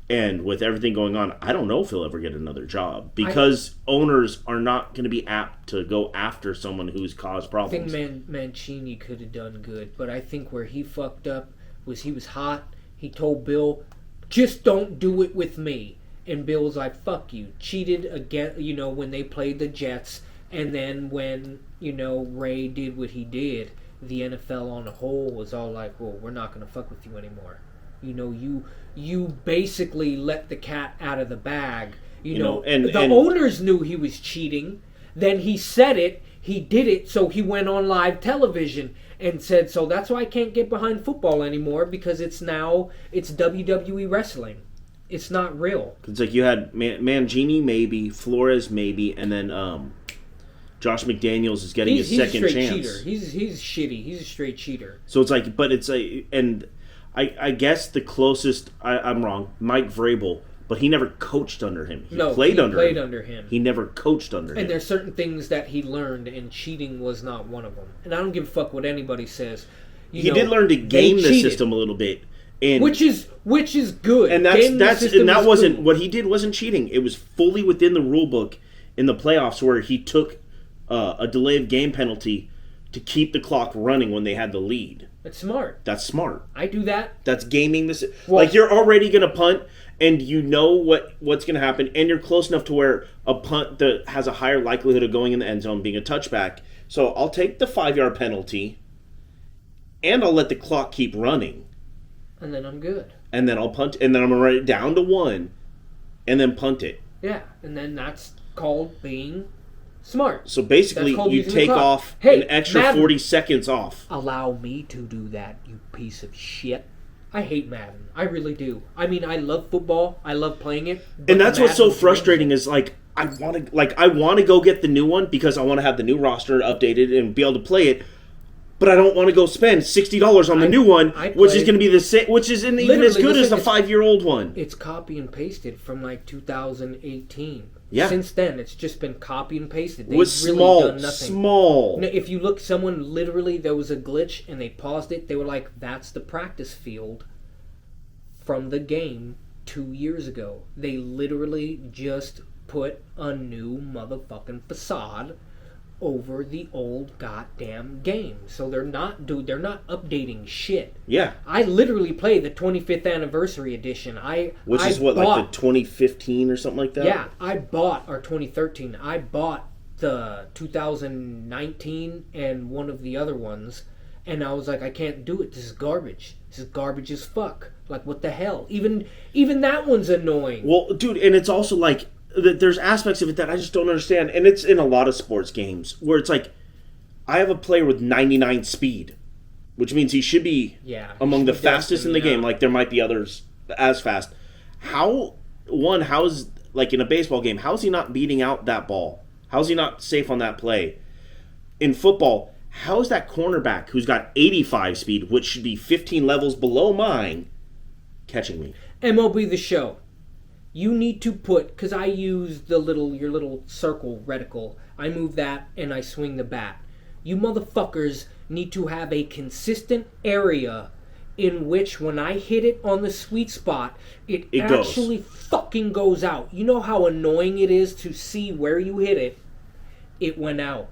And with everything going on, I don't know if he'll ever get another job because owners are not going to be apt to go after someone who's caused problems. I think Mancini could have done good, but I think where he fucked up was he was hot. He told Bill, just don't do it with me. And Bill's like, fuck you. Cheated again, when they played the Jets. And then when, Ray did what he did, the NFL on the whole was all like, well, we're not going to fuck with you anymore. You basically let the cat out of the bag. And the owners knew he was cheating. Then he said it. He did it, so he went on live television and said, so that's why I can't get behind football anymore, because it's WWE wrestling. It's not real. It's like you had Mangini maybe, Flores maybe, and then Josh McDaniels is getting his second chance. He's a straight cheater. He's shitty. He's a straight cheater. So it's like, but it's a, and I guess the closest, I'm wrong, Mike Vrabel, but he never coached under him. He played under him. He never coached under him. And there's certain things that he learned, and cheating was not one of them. And I don't give a fuck what anybody says. He did learn to game the system a little bit. And which is good. And that wasn't what he did. Wasn't cheating. It was fully within the rule book in the playoffs, where he took a delay of game penalty to keep the clock running when they had the lead. That's smart. That's smart. I do that. That's gaming this. Well, like, you're already gonna punt, and you know what's gonna happen, and you're close enough to where a punt that has a higher likelihood of going in the end zone being a touchback. So I'll take the 5-yard penalty, and I'll let the clock keep running. And then I'm good. And then I'll punt, and then I'm going to write it down to 1, and then punt it. Yeah, and then that's called being smart. So basically, you take off an extra Madden, 40 seconds off. Allow me to do that, you piece of shit. I hate Madden. I really do. I mean, I love football. I love playing it. And that's what's so frustrating is, like, I want to go get the new one because I want to have the new roster updated and be able to play it. But I don't want to go spend $60 on the new one, which is going to be the same, which isn't even as good as the 5-year-old one. It's copy and pasted from like 2018. Yeah. Since then, it's just been copy and pasted. They've really done nothing. Small. Now, if you look, someone literally, there was a glitch and they paused it. They were like, "That's the practice field from the game 2 years ago." They literally just put a new motherfucking facade over the old goddamn game. So they're not updating shit. Yeah. I literally play the 25th anniversary edition. Which is like the 2015 or something like that? Yeah, or 2013. I bought the 2019 and one of the other ones, and I was like, I can't do it. This is garbage. This is garbage as fuck. Like, what the hell? Even that one's annoying. Well, dude, and it's also like, there's aspects of it that I just don't understand, and it's in a lot of sports games where it's like, I have a player with 99 speed, which means he should be among the fastest in the game. Like, there might be others as fast. How's like in a baseball game, how is he not beating out that ball? How is he not safe on that play? In football, how is that cornerback who's got 85 speed, which should be 15 levels below mine, catching me? MLB The Show. You need to put, because I use your little circle reticle. I move that and I swing the bat. You motherfuckers need to have a consistent area in which when I hit it on the sweet spot, it actually fucking goes out. You know how annoying it is to see where you hit it? It went out.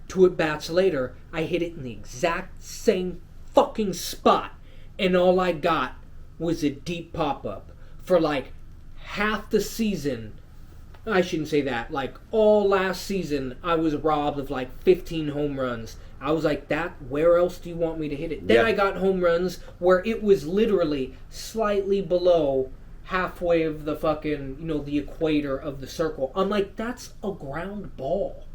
2 at-bats later, I hit it in the exact same fucking spot, and all I got was a deep pop-up. For like half the season, I shouldn't say that, like all last season, I was robbed of like 15 home runs. I was like, where else do you want me to hit it? Then I got home runs where it was literally slightly below halfway of the fucking, the equator of the circle. I'm like, that's a ground ball.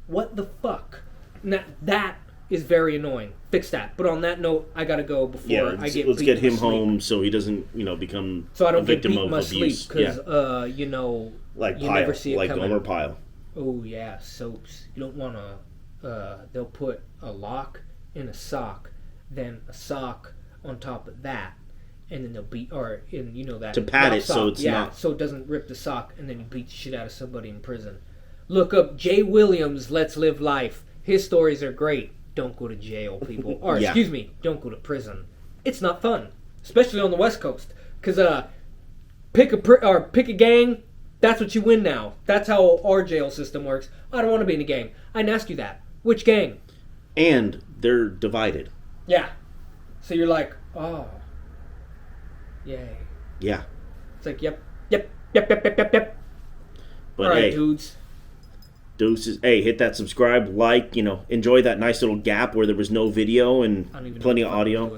What the fuck? Now, that is very annoying. Fix that. But on that note, I gotta go before I get. Let's get him home so he doesn't, become so I don't a victim get of abuse. Because like you Pyle, never see it like coming. Gomer Pyle. Oh yeah, soaps. You don't want to. They'll put a lock in a sock, then a sock on top of that, and then they'll beat that to pad it sock, so it's not so it doesn't rip the sock, and then you beat the shit out of somebody in prison. Look up Jay Williams, Let's Live Life. His stories are great. Don't go to jail, people. Or, excuse me, don't go to prison. It's not fun. Especially on the West Coast. Because pick a gang. That's what you win now. That's how our jail system works. I don't want to be in a gang. I didn't ask you that. Which gang? And they're divided. Yeah. So you're like, oh, yay. Yeah. It's like, yep. But All right, hey, dudes. deuces. Hey, hit that subscribe, like, enjoy that nice little gap where there was no video and plenty of audio.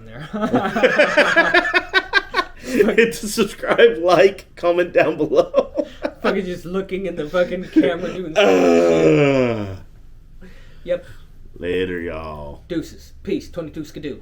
Hit the subscribe, like, comment down below. Fucking just looking in the fucking camera doing Yep. Later, y'all. Deuces. Peace. 22 skidoo.